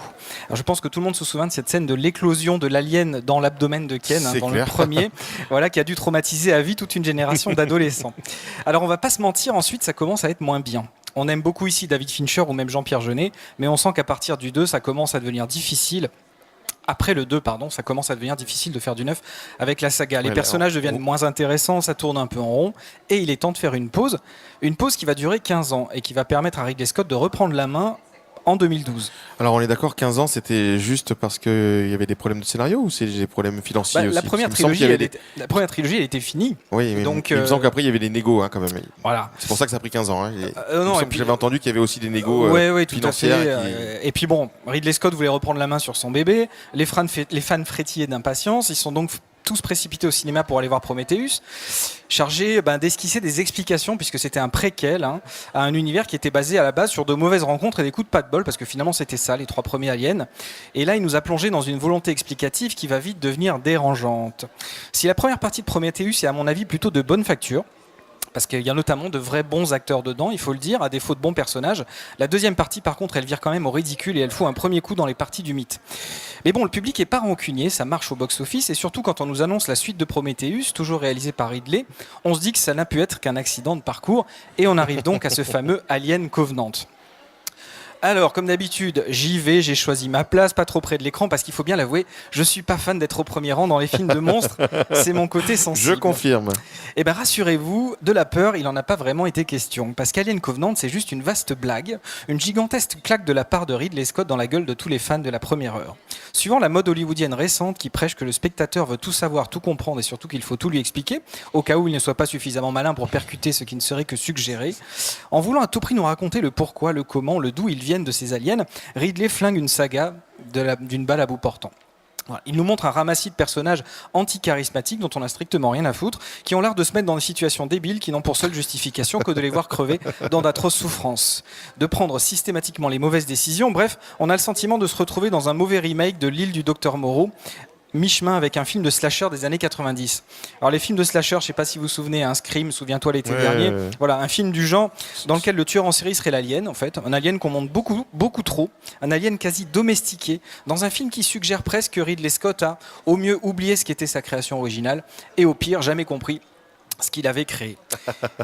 Alors je pense que tout le monde se souvient de cette scène de l'éclosion de l'alien dans l'abdomen de Ken, dans le premier, qui a dû traumatiser à vie toute une génération d'adolescents. Alors on va pas se mentir, ensuite ça commence à être moins bien. On aime beaucoup ici David Fincher ou même Jean-Pierre Jeunet, mais on sent qu'à partir du 2, ça commence à devenir difficile. Après le 2, ça commence à devenir difficile de faire du neuf avec la saga. Les personnages deviennent moins intéressants, ça tourne un peu en rond, et il est temps de faire une pause qui va durer 15 ans et qui va permettre à Ridley Scott de reprendre la main en 2012. Alors on est d'accord, 15 ans, c'était juste parce qu'il y avait des problèmes de scénario ou c'est des problèmes financiers aussi? La première trilogie, elle était finie. Oui, mais donc, il me semble qu'après il y avait des négos quand même. Voilà. C'est pour ça que ça a pris 15 ans. Puis j'avais entendu qu'il y avait aussi des négos financiers. Et puis Ridley Scott voulait reprendre la main sur son bébé. Les fans frétillaient d'impatience. Ils sont donc tous précipités au cinéma pour aller voir Prometheus, chargés d'esquisser des explications, puisque c'était un préquel à un univers qui était basé à la base sur de mauvaises rencontres et des coups de pas de bol, parce que finalement c'était ça, les 3 premiers aliens. Et là, il nous a plongé dans une volonté explicative qui va vite devenir dérangeante. Si la première partie de Prometheus est à mon avis plutôt de bonne facture, parce qu'il y a notamment de vrais bons acteurs dedans, il faut le dire, à défaut de bons personnages. La deuxième partie, par contre, elle vire quand même au ridicule et elle fout un premier coup dans les parties du mythe. Mais bon, le public est pas rancunier, ça marche au box-office, et surtout quand on nous annonce la suite de Prometheus, toujours réalisée par Ridley, on se dit que ça n'a pu être qu'un accident de parcours, et on arrive donc à ce fameux Alien Covenant. Alors, comme d'habitude, j'y vais, j'ai choisi ma place, pas trop près de l'écran, parce qu'il faut bien l'avouer, je suis pas fan d'être au premier rang dans les films de monstres. C'est mon côté sensible. Je confirme. Eh bien, rassurez-vous, de la peur, il n'en a pas vraiment été question. Parce qu'Alien Covenant, c'est juste une vaste blague, une gigantesque claque de la part de Ridley Scott dans la gueule de tous les fans de la première heure. Suivant la mode hollywoodienne récente qui prêche que le spectateur veut tout savoir, tout comprendre et surtout qu'il faut tout lui expliquer, au cas où il ne soit pas suffisamment malin pour percuter ce qui ne serait que suggéré, en voulant à tout prix nous raconter le pourquoi, le comment, le d'où ils viennent de ces aliens, Ridley flingue une saga d'une balle à bout portant. Voilà. Il nous montre un ramassis de personnages anti-charismatiques dont on n'a strictement rien à foutre, qui ont l'air de se mettre dans des situations débiles qui n'ont pour seule justification que de les voir crever dans d'atroces souffrances, de prendre systématiquement les mauvaises décisions. Bref, on a le sentiment de se retrouver dans un mauvais remake de L'île du Docteur Moreau, mi-chemin avec un film de slasher des années 90. Alors les films de slasher, je ne sais pas si vous vous souvenez, un Scream, souviens-toi l'été dernier, voilà, un film du genre dans lequel le tueur en série serait l'alien en fait, un alien qu'on montre beaucoup trop, un alien quasi domestiqué, dans un film qui suggère presque que Ridley Scott a au mieux oublié ce qu'était sa création originale et au pire jamais compris ce qu'il avait créé.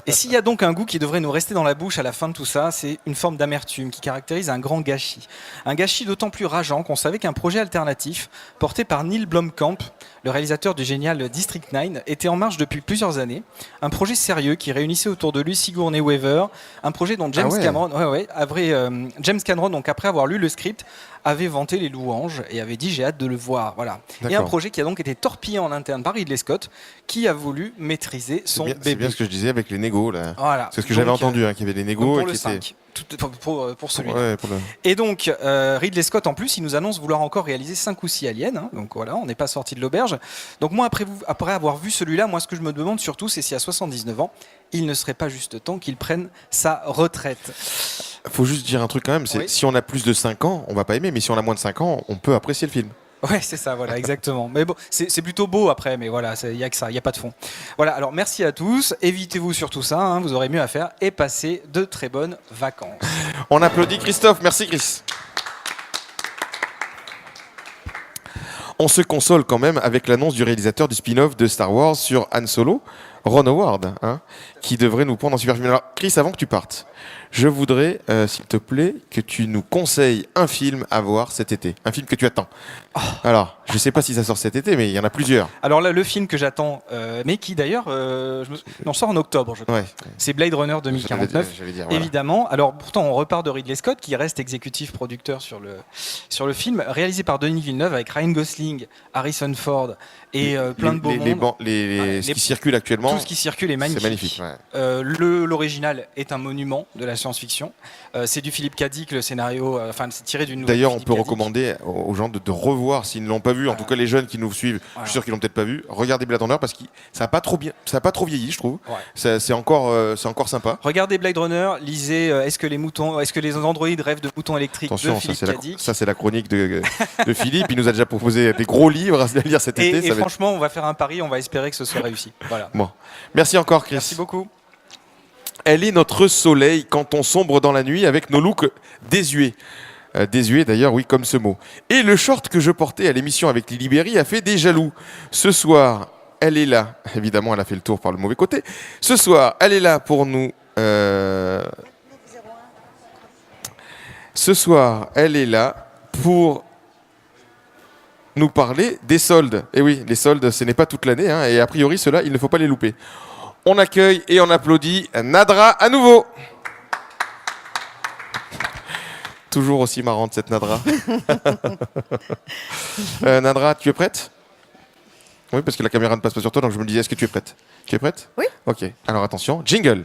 Et s'il y a donc un goût qui devrait nous rester dans la bouche à la fin de tout ça, c'est une forme d'amertume qui caractérise un grand gâchis. Un gâchis d'autant plus rageant qu'on savait qu'un projet alternatif, porté par Neil Blomkamp, le réalisateur du génial District 9, était en marche depuis plusieurs années. Un projet sérieux qui réunissait autour de lui Sigourney Weaver, un projet dont James Cameron, James Cameron, donc après avoir lu le script, avait vanté les louanges et avait dit j'ai hâte de le voir. Voilà. Et un projet qui a donc été torpillé en interne par Ridley Scott, qui a voulu maîtriser son bébé. C'est bien ce que je disais avec les négos là. Voilà. C'est ce que j'avais entendu, qu'il y avait des négos. Pour le 5. Pour celui-là. Ouais, Et donc, Ridley Scott, en plus, il nous annonce vouloir encore réaliser 5 ou 6 aliens. Hein, donc voilà, on n'est pas sorti de l'auberge. Donc moi, après avoir vu celui-là, moi, ce que je me demande surtout, c'est si à 79 ans, il ne serait pas juste temps qu'il prenne sa retraite. Faut juste dire un truc quand même, c'est si on a plus de 5 ans, on va pas aimer, mais si on a moins de 5 ans, on peut apprécier le film. Ouais, c'est ça, voilà, exactement. Mais bon, c'est plutôt beau après, mais voilà, il n'y a que ça, il n'y a pas de fond. Voilà, alors merci à tous, évitez-vous surtout ça, hein, vous aurez mieux à faire, et passez de très bonnes vacances. On applaudit Christophe, merci Chris. On se console quand même avec l'annonce du réalisateur du spin-off de Star Wars sur Han Solo, Ron Howard, qui devrait nous prendre en super film. Alors Chris, avant que tu partes, je voudrais, s'il te plaît, que tu nous conseilles un film à voir cet été. Un film que tu attends. Alors, je ne sais pas si ça sort cet été, mais il y en a plusieurs. Alors là, le film que j'attends, mais qui d'ailleurs sort en octobre, je crois. Ouais. C'est Blade Runner 2049, j'allais dire, évidemment. Alors pourtant, on repart de Ridley Scott, qui reste exécutif producteur sur le film, réalisé par Denis Villeneuve, avec Ryan Gosling, Harrison Ford et plein de beaux mondes. Ce qui circule actuellement. Tout ce qui circule est magnifique. C'est magnifique. Ouais. L'original est un monument de la science-fiction. C'est du Philippe K. Dick, le scénario, c'est tiré d'une nouvelle. D'ailleurs, on peut recommander aux gens de revoir s'ils ne l'ont pas vu. En tout cas, les jeunes qui nous suivent, je suis sûr qu'ils l'ont peut-être pas vu. Regardez Blade Runner parce que ça n'a pas trop vieilli, je trouve. Ouais. C'est encore sympa. Regardez Blade Runner, lisez est-ce que les androïdes rêvent de moutons électriques de Philippe K. Dick. Ça c'est la chronique de Philippe. Il nous a déjà proposé des gros livres à lire cet été. Et franchement, on va faire un pari, on va espérer que ce soit réussi. Voilà. Bon, merci encore, Chris. Merci beaucoup. Elle est notre soleil quand on sombre dans la nuit avec nos looks désuets. Désuet d'ailleurs, oui, comme ce mot. Et le short que je portais à l'émission avec Lily Berry a fait des jaloux. Ce soir, elle est là. Évidemment, elle a fait le tour par le mauvais côté. Ce soir, elle est là pour nous... Ce soir, elle est là pour nous parler des soldes. Et oui, les soldes, ce n'est pas toute l'année. Et a priori, ceux-là, il ne faut pas les louper. On accueille et on applaudit Nadra à nouveau. Toujours aussi marrante cette Nadra. Nadra, tu es prête ? Oui, parce que la caméra ne passe pas sur toi, donc je me disais, est-ce que tu es prête ? Tu es prête ? Oui. Ok, alors attention, jingle.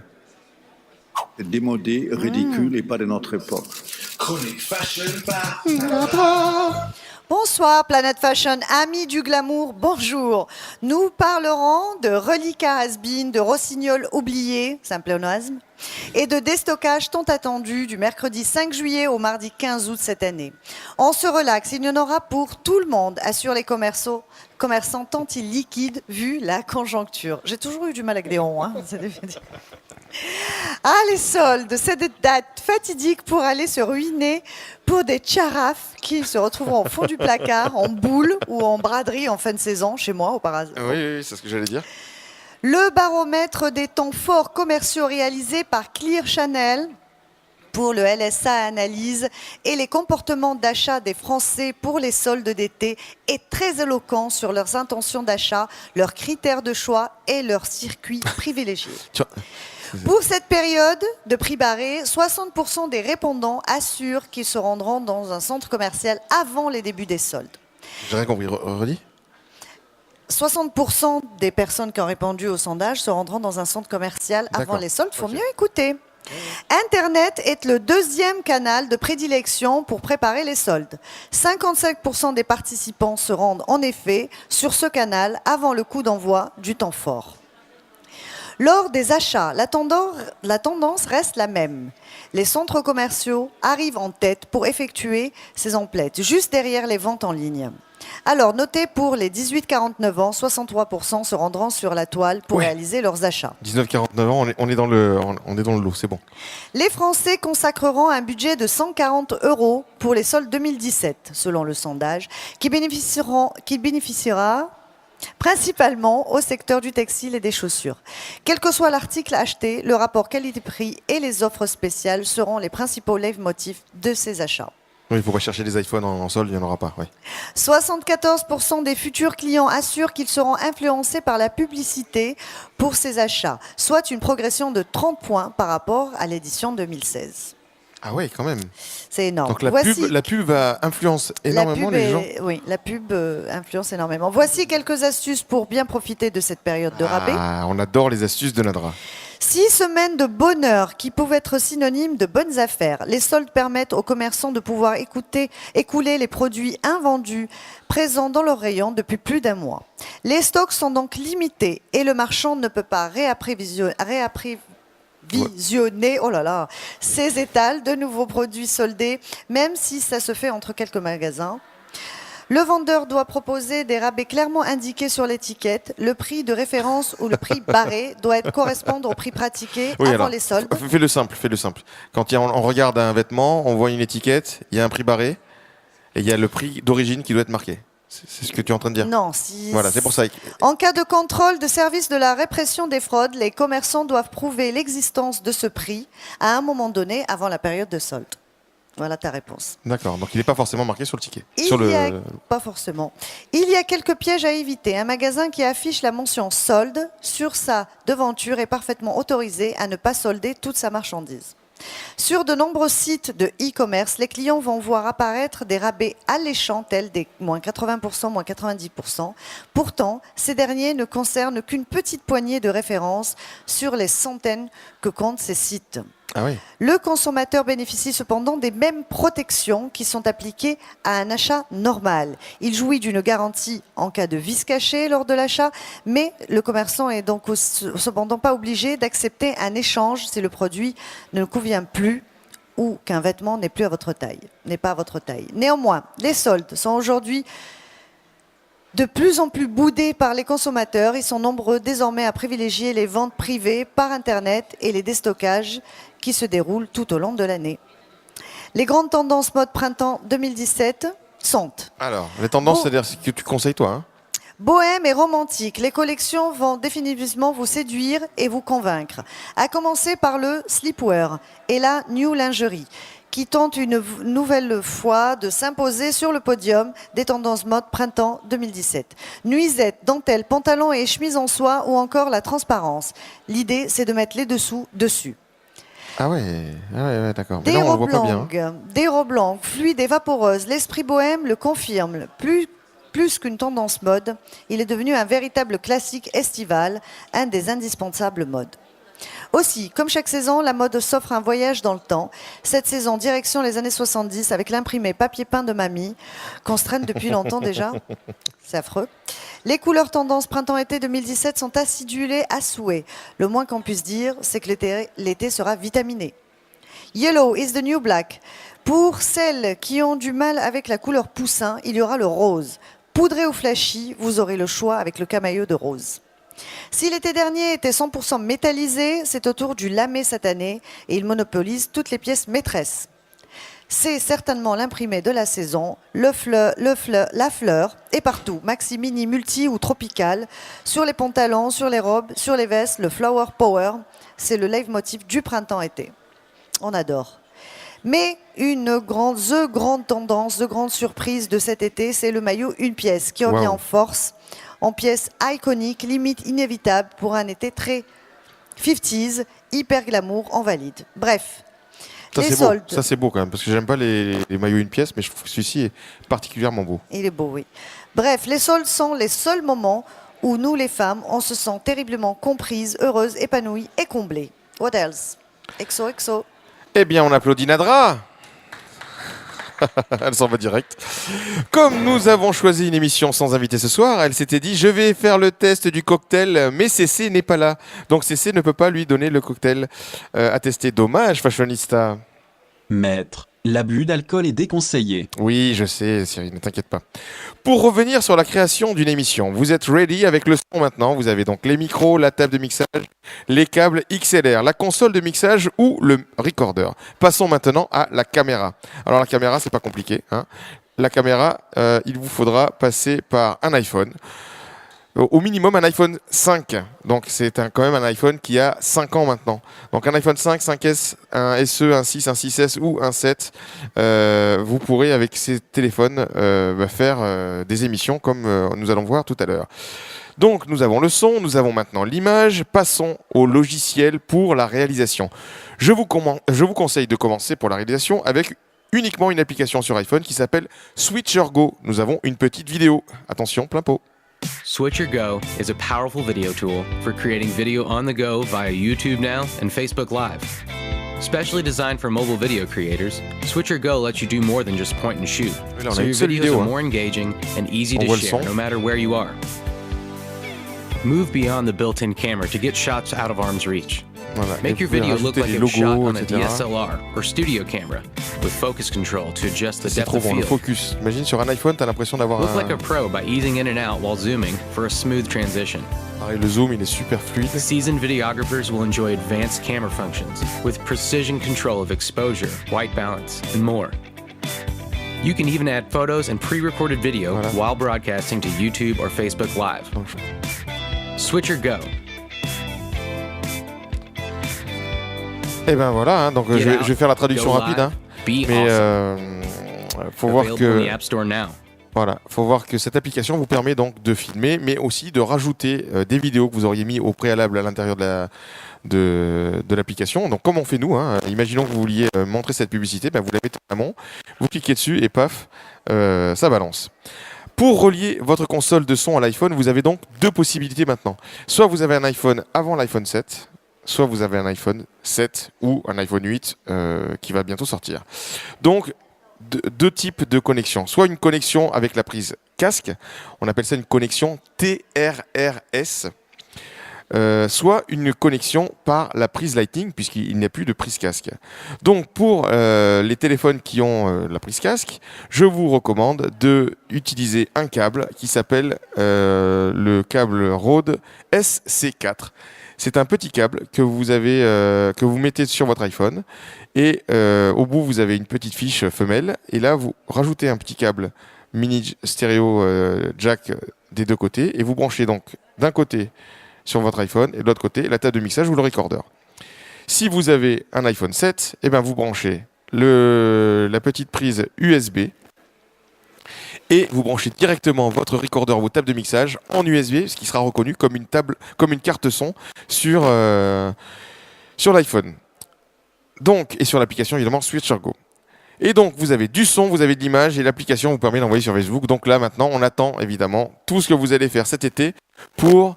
Démodé, ridicule et pas de notre époque. Chronique Fashion par Nadra. Bonsoir Planète Fashion, amis du glamour, bonjour. Nous parlerons de reliquats has-been, de rossignols oubliés, c'est un pléonasme, et de déstockage tant attendu du mercredi 5 juillet au mardi 15 août cette année. On se relaxe, il y en aura pour tout le monde, assurent les commerçants tant ils liquident vu la conjoncture. J'ai toujours eu du mal avec les ronds, Ah, les soldes, cette date fatidique pour aller se ruiner pour des tcharafs qui se retrouveront au fond du placard, en boule ou en braderie en fin de saison, chez moi, au paradis. Oui, c'est ce que j'allais dire. Le baromètre des temps forts commerciaux réalisé par Clear Channel pour le LSA Analyse, et les comportements d'achat des Français pour les soldes d'été est très éloquent sur leurs intentions d'achat, leurs critères de choix et leurs circuits privilégiés. Pour cette période de prix barré, 60% des répondants assurent qu'ils se rendront dans un centre commercial avant les débuts des soldes. J'ai rien compris, redis 60% des personnes qui ont répondu au sondage se rendront dans un centre commercial avant les soldes. Il faut mieux écouter. Internet est le deuxième canal de prédilection pour préparer les soldes. 55% des participants se rendent en effet sur ce canal avant le coup d'envoi du temps fort. Lors des achats, la tendance reste la même. Les centres commerciaux arrivent en tête pour effectuer ces emplettes, juste derrière les ventes en ligne. Alors, notez pour les 18-49 ans, 63% se rendront sur la toile pour réaliser leurs achats. 19-49 ans, on est dans le lot, c'est bon. Les Français consacreront un budget de 140 € pour les soldes 2017, selon le sondage, qui bénéficiera principalement au secteur du textile et des chaussures. Quel que soit l'article acheté, le rapport qualité-prix et les offres spéciales seront les principaux leitmotifs de ces achats. Oui, il ne faut pas chercher des iPhones en solde, il n'y en aura pas. Oui. 74% des futurs clients assurent qu'ils seront influencés par la publicité pour ces achats, soit une progression de 30 points par rapport à l'édition 2016. Ah oui, quand même. C'est énorme. Donc la pub influence énormément les gens. Oui, la pub influence énormément. Voici quelques astuces pour bien profiter de cette période de rabais. On adore les astuces de Nadra. 6 semaines de bonheur qui peuvent être synonymes de bonnes affaires. Les soldes permettent aux commerçants de pouvoir écouler les produits invendus présents dans leur rayon depuis plus d'un mois. Les stocks sont donc limités et le marchand ne peut pas réapprévisionner ces étals de nouveaux produits soldés, même si ça se fait entre quelques magasins. Le vendeur doit proposer des rabais clairement indiqués sur l'étiquette. Le prix de référence ou le prix barré doit correspondre au prix pratiqué avant les soldes. Fais-le simple. Quand on regarde un vêtement, on voit une étiquette, il y a un prix barré et il y a le prix d'origine qui doit être marqué. C'est ce que tu es en train de dire? Non. Voilà, c'est pour ça. En cas de contrôle de service de la répression des fraudes, les commerçants doivent prouver l'existence de ce prix à un moment donné avant la période de solde. Voilà ta réponse. D'accord, donc il n'est pas forcément marqué sur le ticket. Pas forcément. Il y a quelques pièges à éviter. Un magasin qui affiche la mention solde sur sa devanture est parfaitement autorisé à ne pas solder toute sa marchandise. Sur de nombreux sites de e-commerce, les clients vont voir apparaître des rabais alléchants tels des moins 80%, moins 90%. Pourtant, ces derniers ne concernent qu'une petite poignée de références sur les centaines que comptent ces sites. Ah oui. Le consommateur bénéficie cependant des mêmes protections qui sont appliquées à un achat normal. Il jouit d'une garantie en cas de vice caché lors de l'achat, mais le commerçant est donc cependant pas obligé d'accepter un échange si le produit ne convient plus ou qu'un vêtement n'est pas à votre taille. Néanmoins, les soldes sont aujourd'hui de plus en plus boudés par les consommateurs. Ils sont nombreux désormais à privilégier les ventes privées par Internet et les déstockages qui se déroulent tout au long de l'année. Les grandes tendances mode printemps 2017 sont... Alors, les tendances, c'est-à-dire ce que tu conseilles toi, hein? Bohème et romantique, les collections vont définitivement vous séduire et vous convaincre. À commencer par le sleepwear et la new lingerie, qui tente une nouvelle fois de s'imposer sur le podium des tendances mode printemps 2017. Nuisettes, dentelles, pantalons et chemises en soie ou encore la transparence. L'idée, c'est de mettre les dessous dessus. Ah ouais, d'accord. Mais là, on le voit pas bien. Des robes longues, fluides et vaporeuses. L'esprit bohème le confirme. Plus qu'une tendance mode, il est devenu un véritable classique estival, un des indispensables modes. Aussi, comme chaque saison, la mode s'offre un voyage dans le temps. Cette saison, direction les années 70 avec l'imprimé papier peint de mamie, qu'on se traîne depuis longtemps déjà. C'est affreux. Les couleurs tendance printemps-été 2017 sont acidulées à souhait. Le moins qu'on puisse dire, c'est que l'été sera vitaminé. Yellow is the new black. Pour celles qui ont du mal avec la couleur poussin, il y aura le rose. Poudré ou flashy, vous aurez le choix avec le camailleux de rose. Si l'été dernier était 100% métallisé, c'est au tour du lamé cette année et il monopolise toutes les pièces maîtresses. C'est certainement l'imprimé de la saison, la fleur est partout, maxi, mini, multi ou tropical, sur les pantalons, sur les robes, sur les vestes, le flower power, c'est le leitmotiv du printemps-été. On adore. Mais the grande tendance, de grande surprise de cet été, c'est le maillot une pièce qui revient en force, en pièce iconique, limite inévitable pour un été très 50s, hyper glamour en valide. Bref. Ça, les c'est soldes. beau. Ça, c'est beau quand même, parce que j'aime pas les maillots une pièce, mais je trouve que celui-ci est particulièrement beau. Il est beau, oui. Bref, les soldes sont les seuls moments où nous, les femmes, on se sent terriblement comprises, heureuses, épanouies et comblées. What else? XO. Eh bien, on applaudit Nadra. Elle s'en va direct. Comme nous avons choisi une émission sans invité ce soir, elle s'était dit, je vais faire le test du cocktail, mais CC n'est pas là. Donc CC ne peut pas lui donner le cocktail à tester. Dommage, Fashionista. Maître, l'abus d'alcool est déconseillé. Oui, je sais, Cyril, ne t'inquiète pas. Pour revenir sur la création d'une émission, vous êtes ready avec le son maintenant. Vous avez donc les micros, la table de mixage, les câbles XLR, la console de mixage ou le recorder. Passons maintenant à la caméra. Alors la caméra, c'est pas compliqué, hein. La caméra, il vous faudra passer par un iPhone. Au minimum un iPhone 5. Donc c'est quand même un iPhone qui a 5 ans maintenant. Donc un iPhone 5, 5S, un SE, un 6, un 6S ou un 7. Vous pourrez avec ces téléphones faire des émissions comme nous allons voir tout à l'heure. Donc nous avons le son, nous avons maintenant l'image. Passons au logiciel pour la réalisation. Je vous conseille de commencer pour la réalisation avec uniquement une application sur iPhone qui s'appelle Switcher Go. Nous avons une petite vidéo. Attention, plein pot. Switcher Go is a powerful video tool for creating video on the go via YouTube Now and Facebook Live. Specially designed for mobile video creators, Switcher Go lets you do more than just point and shoot, so your videos are more engaging and easy to share no matter where you are. Move beyond the built-in camera to get shots out of arm's reach. Voilà, Make your video look like it was shot on a etc. DSLR or studio camera with focus control to adjust the C'est depth trop of bon, le field. focus. Imagine sur un iPhone, t'as l'impression d'avoir Look like a pro by easing in and out while zooming for a smooth transition. Pareil, le zoom, il est super fluide. Seasoned videographers will enjoy advanced camera functions with precision control of exposure, white balance, and more. You can even add photos and pre-recorded video while broadcasting to YouTube or Facebook Live. Switcher Go. Et ben voilà, hein, donc je vais faire la traduction rapide, hein, mais faut voir que faut voir que cette application vous permet donc de filmer, mais aussi de rajouter des vidéos que vous auriez mis au préalable à l'intérieur de l'application. Donc comme on fait nous, hein, imaginons que vous vouliez montrer cette publicité, ben vous la mettez en amont, vous cliquez dessus et paf, ça balance. Pour relier votre console de son à l'iPhone, vous avez donc deux possibilités maintenant. Soit vous avez un iPhone avant l'iPhone 7, soit vous avez un iPhone 7 ou un iPhone 8 qui va bientôt sortir. Donc, deux types de connexions. Soit une connexion avec la prise casque, on appelle ça une connexion TRRS, soit une connexion par la prise Lightning, puisqu'il n'y a plus de prise casque. Donc, pour les téléphones qui ont la prise casque, je vous recommande d'utiliser un câble qui s'appelle le câble Rode SC4. C'est un petit câble que vous mettez sur votre iPhone et au bout vous avez une petite fiche femelle et là vous rajoutez un petit câble mini stéréo jack des deux côtés et vous branchez donc d'un côté sur votre iPhone et de l'autre côté la table de mixage ou le recorder. Si vous avez un iPhone 7, eh ben vous branchez la petite prise USB et vous branchez directement votre recorder ou votre table de mixage en USB, ce qui sera reconnu comme une carte son sur l'iPhone. Donc, et sur l'application évidemment Switcher Go. Et donc vous avez du son, vous avez de l'image et l'application vous permet d'envoyer sur Facebook. Donc là maintenant on attend évidemment tout ce que vous allez faire cet été pour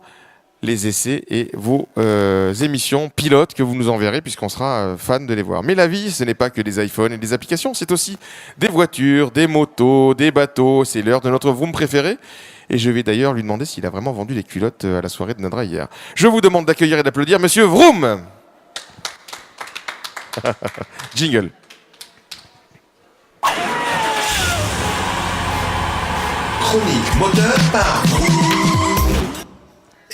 les essais et vos émissions pilotes que vous nous enverrez puisqu'on sera fan de les voir. Mais la vie, ce n'est pas que des iPhones et des applications, c'est aussi des voitures, des motos, des bateaux. C'est l'heure de notre vroom préféré. Et je vais d'ailleurs lui demander s'il a vraiment vendu des culottes à la soirée de Nadra hier. Je vous demande d'accueillir et d'applaudir Monsieur Vroom. Jingle. Chronique moteur par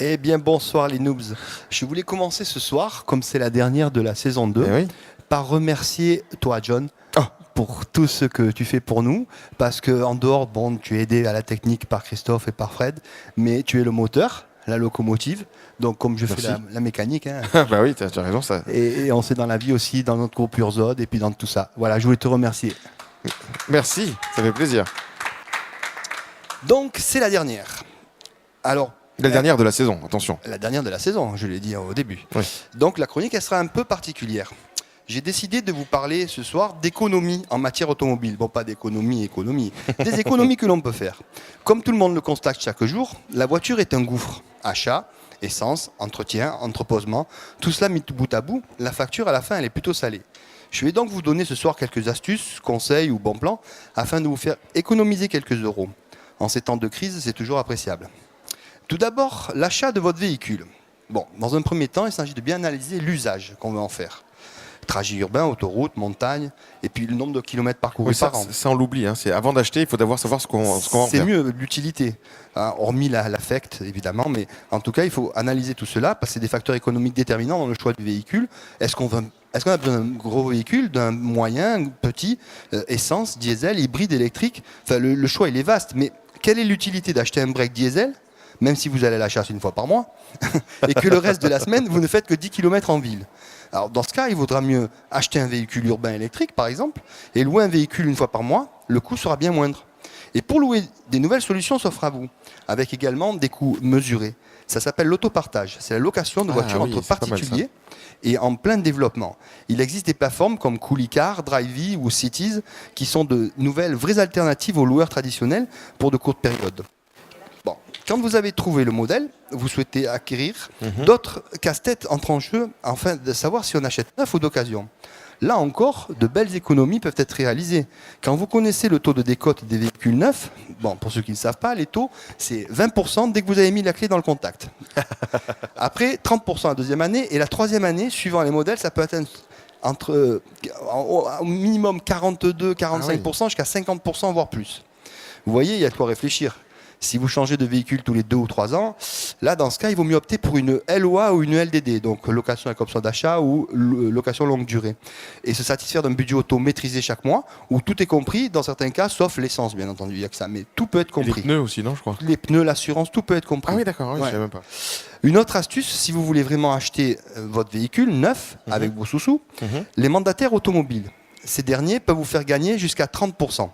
Eh bien bonsoir les noobs. Je voulais commencer ce soir, comme c'est la dernière de la saison 2, par remercier toi John pour tout ce que tu fais pour nous. Parce qu'en dehors, tu es aidé à la technique par Christophe et par Fred, mais tu es le moteur, la locomotive. Donc, comme je fais la mécanique. Hein. Bah oui, tu as raison. Ça. Et on sait dans la vie aussi, dans notre groupe Urzod et puis dans tout ça. Voilà, je voulais te remercier. Merci, ça fait plaisir. Donc, c'est la dernière. Alors, la dernière de la saison, attention. La dernière de la saison, je l'ai dit au début. Oui. Donc, la chronique, elle sera un peu particulière. J'ai décidé de vous parler ce soir d'économie en matière automobile. Bon, pas d'économie, des économies que l'on peut faire. Comme tout le monde le constate chaque jour, la voiture est un gouffre. Achat, essence, entretien, entreposement, tout cela mis bout à bout, la facture à la fin, elle est plutôt salée. Je vais donc vous donner ce soir quelques astuces, conseils ou bons plans afin de vous faire économiser quelques euros. En ces temps de crise, c'est toujours appréciable. Tout d'abord, l'achat de votre véhicule. Bon, dans un premier temps, il s'agit de bien analyser l'usage qu'on veut en faire. Trajet urbain, autoroute, montagne, et puis le nombre de kilomètres parcourus par an. Ça, on l'oublie. Hein. Avant d'acheter, il faut d'abord savoir ce qu'on va en faire. C'est mieux l'utilité, hein, hormis l'affect, évidemment. Mais en tout cas, il faut analyser tout cela, parce que c'est des facteurs économiques déterminants dans le choix du véhicule. Est-ce qu'on a besoin d'un gros véhicule, d'un moyen, petit, essence, diesel, hybride, électrique? Enfin, le choix, il est vaste. Mais quelle est l'utilité d'acheter un break diesel, même si vous allez à la chasse une fois par mois, et que le reste de la semaine, vous ne faites que 10 km en ville? Alors dans ce cas, il vaudra mieux acheter un véhicule urbain électrique, par exemple, et louer un véhicule une fois par mois, le coût sera bien moindre. Et pour louer, des nouvelles solutions s'offrent à vous, avec également des coûts mesurés. Ça s'appelle l'autopartage. C'est la location de voitures entre particuliers et en plein développement. Il existe des plateformes comme Coolicar, Drivey ou Cities qui sont de nouvelles vraies alternatives aux loueurs traditionnels pour de courtes périodes. Bon, quand vous avez trouvé le modèle, vous souhaitez acquérir, d'autres casse-têtes entrent en jeu afin de savoir si on achète neuf ou d'occasion. Là encore, de belles économies peuvent être réalisées. Quand vous connaissez le taux de décote des véhicules neufs, bon, pour ceux qui ne le savent pas, les taux, c'est 20% dès que vous avez mis la clé dans le contact. Après, 30% la deuxième année, et la troisième année, suivant les modèles, ça peut atteindre au minimum 42-45% jusqu'à 50%, voire plus. Vous voyez, il y a de quoi réfléchir. Si vous changez de véhicule tous les 2 ou 3 ans, là, dans ce cas, il vaut mieux opter pour une LOA ou une LDD, donc location avec option d'achat ou location longue durée. Et se satisfaire d'un budget auto maîtrisé chaque mois, où tout est compris, dans certains cas, sauf l'essence, bien entendu. Il n'y a que ça, mais tout peut être compris. Et les pneus aussi, non, je crois. Les pneus, l'assurance, tout peut être compris. Ah oui, d'accord, je ne savais même pas. Une autre astuce, si vous voulez vraiment acheter votre véhicule neuf, avec vos sous-sous, les mandataires automobiles. Ces derniers peuvent vous faire gagner jusqu'à 30%.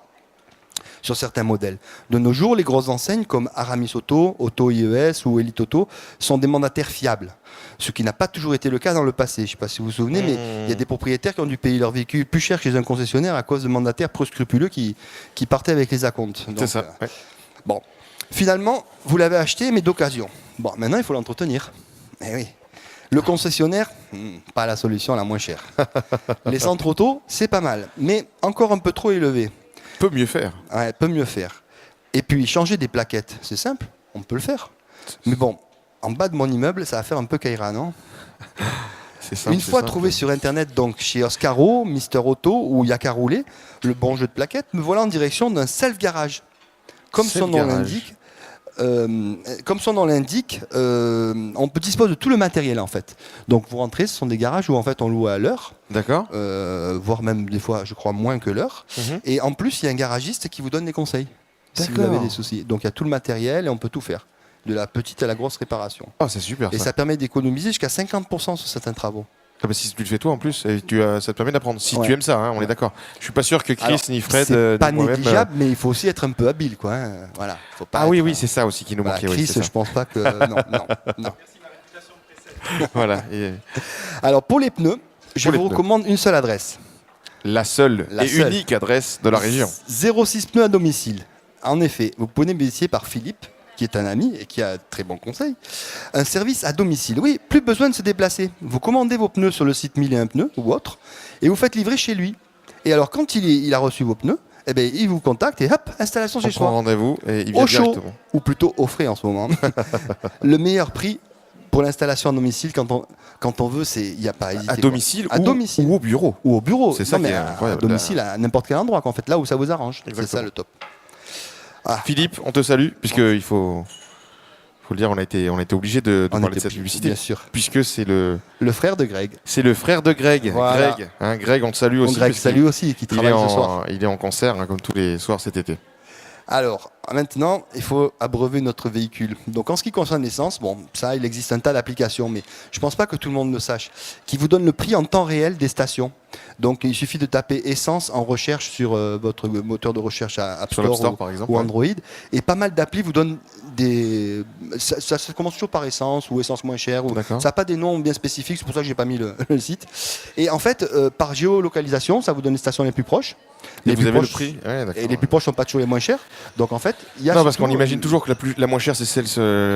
Sur certains modèles. De nos jours, les grosses enseignes comme Aramis Auto, Auto IES ou Elite Auto sont des mandataires fiables. Ce qui n'a pas toujours été le cas dans le passé. Je ne sais pas si vous vous souvenez, mais il y a des propriétaires qui ont dû payer leur véhicule plus cher chez un concessionnaire à cause de mandataires peu scrupuleux qui partaient avec les acomptes. C'est ça. Bon, finalement, vous l'avez acheté, mais d'occasion. Bon, maintenant, il faut l'entretenir. Eh oui. Le concessionnaire, pas la solution la moins chère. Les centres auto, c'est pas mal, mais encore un peu trop élevé. Peut mieux faire. Ouais, peut mieux faire. Et puis changer des plaquettes, c'est simple, on peut le faire. Mais bon, en bas de mon immeuble, ça va faire un peu Kaira, non? Une fois trouvé sur internet, donc chez Oscaro, Mister Auto ou Yaka Roulé, le bon jeu de plaquettes, me voilà en direction d'un self-garage. Comme son nom l'indique, on peut disposer de tout le matériel en fait. Donc vous rentrez, ce sont des garages où en fait on loue à l'heure. D'accord. Voire même des fois, je crois, moins que l'heure. Et en plus, il y a un garagiste qui vous donne des conseils si vous avez des soucis. Donc il y a tout le matériel et on peut tout faire, de la petite à la grosse réparation. Oh, c'est super. Et ça permet d'économiser jusqu'à 50% sur certains travaux. Ah bah si tu le fais toi en plus, ça te permet d'apprendre. Si tu aimes ça, hein, on est d'accord. Je suis pas sûr que Chris ni Fred. C'est pas négligeable, mais il faut aussi être un peu habile, quoi. Hein. Voilà. Faut pas oui, c'est ça aussi qui nous manquait. Chris, je pense pas que. Non. Voilà. Alors pour les pneus, je vous recommande une seule adresse. La seule unique adresse de la région. 06 pneus à domicile. En effet, vous pouvez bénéficier par Philippe, qui est un ami et qui a très bons conseils, un service à domicile. Oui, plus besoin de se déplacer. Vous commandez vos pneus sur le site 1001 pneus ou autre, et vous faites livrer chez lui. Et alors, quand il a reçu vos pneus, eh bien, il vous contacte et hop, installation chez soi. On prend rendez-vous et il vient au chaud, directement. Ou plutôt au frais en ce moment. Le meilleur prix pour l'installation à domicile quand on veut, il n'y a pas à hésiter. À domicile, ou au bureau. Ou au bureau. C'est ça qui est incroyable. À domicile, à n'importe quel endroit, fait, là où ça vous arrange. C'est ça le top. Ah. Philippe, on te salue, puisqu'il faut le dire, on a été obligé de parler de cette publicité. Bien sûr. Puisque c'est le frère de Greg. C'est le frère de Greg. Voilà. Greg, on te salue aussi. Greg, salut aussi, qui travaille ce soir. Il est en concert, comme tous les soirs cet été. Alors, maintenant, il faut abreuver notre véhicule. Donc, en ce qui concerne l'essence, bon, ça, il existe un tas d'applications, mais je ne pense pas que tout le monde le sache, qui vous donne le prix en temps réel des stations. Donc, il suffit de taper essence en recherche sur votre moteur de recherche à App Store, par exemple, ou Android, et pas mal d'applis vous donnent des... Ça commence toujours par essence ou essence moins chère. Ça n'a pas des noms bien spécifiques, c'est pour ça que j'ai pas mis le site. Et en fait, par géolocalisation, ça vous donne les stations les plus proches. Et vous avez le prix. Ouais, et les plus proches sont pas toujours les moins chers. Donc en fait, il y a non, parce qu'on imagine toujours que la moins chère c'est celle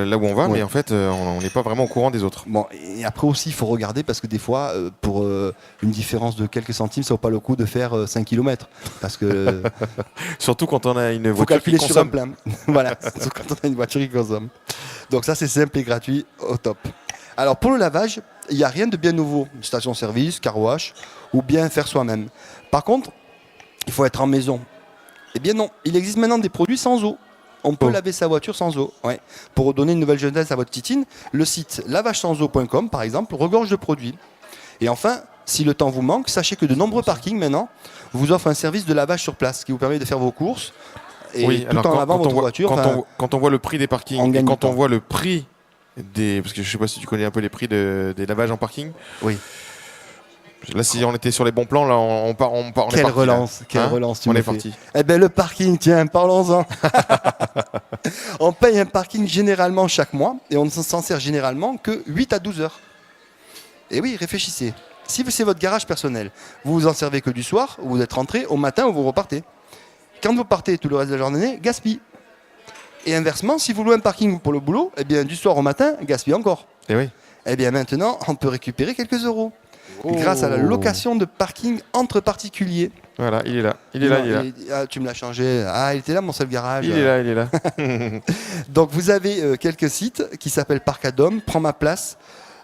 là où on va, mais en fait on n'est pas vraiment au courant des autres. Bon, et après aussi il faut regarder parce que des fois pour une différence de quelques centimes, ça vaut pas le coup de faire 5 km parce que surtout quand on a une faut voiture qui calculer sur un consomme. plein. Voilà, surtout quand on a une voiture qui consomme. Donc ça c'est simple et gratuit au top. Alors pour le lavage, il n'y a rien de bien nouveau, station-service, car wash ou bien faire soi-même. Par contre, il faut être en maison. Eh bien non, il existe maintenant des produits sans eau. On peut laver sa voiture sans eau. Ouais. Pour donner une nouvelle jeunesse à votre titine, le site lavagesanseau.com par exemple regorge de produits. Et enfin, si le temps vous manque, sachez que de nombreux parkings maintenant vous offrent un service de lavage sur place qui vous permet de faire vos courses et Oui, tout en lavant votre voiture. Quand on voit le prix des parkings et gagne quand du temps. on voit le prix des... Parce que je sais pas si tu connais un peu les prix des lavages en parking. Oui. Là, si on était sur les bons plans, là, on est parti. Quelle relance, là. quelle Hein relance tu On me est fais. parti. Eh bien, le parking, tiens, parlons-en. On paye un parking généralement chaque mois et on ne s'en sert généralement que 8 à 12 heures. Et oui, réfléchissez. Si c'est votre garage personnel, vous vous en servez que du soir, ou vous êtes rentré au matin ou vous repartez. Quand vous partez tout le reste de la journée, gaspille. Et inversement, si vous louez un parking pour le boulot, eh bien, du soir au matin, gaspille encore. Et oui. Eh bien, maintenant, on peut récupérer quelques euros. Grâce à la location de parking entre particuliers. Voilà, il est là. Il est là. Ah, tu me l'as changé. Ah, il était là, mon seul garage. Il est là. Donc, vous avez quelques sites qui s'appellent Parkadom, Prends ma place,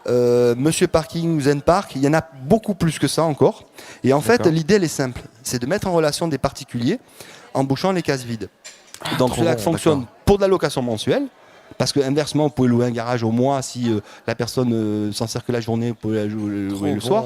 Monsieur Parking, Zen Park. Il y en a beaucoup plus que ça encore. Et en fait, l'idée, elle est simple. C'est de mettre en relation des particuliers en bouchant les cases vides. Donc, cela fonctionne pour de la location mensuelle. Parce que inversement, vous pouvez louer un garage au mois si la personne s'en sert que la journée, vous pouvez la louer le soir.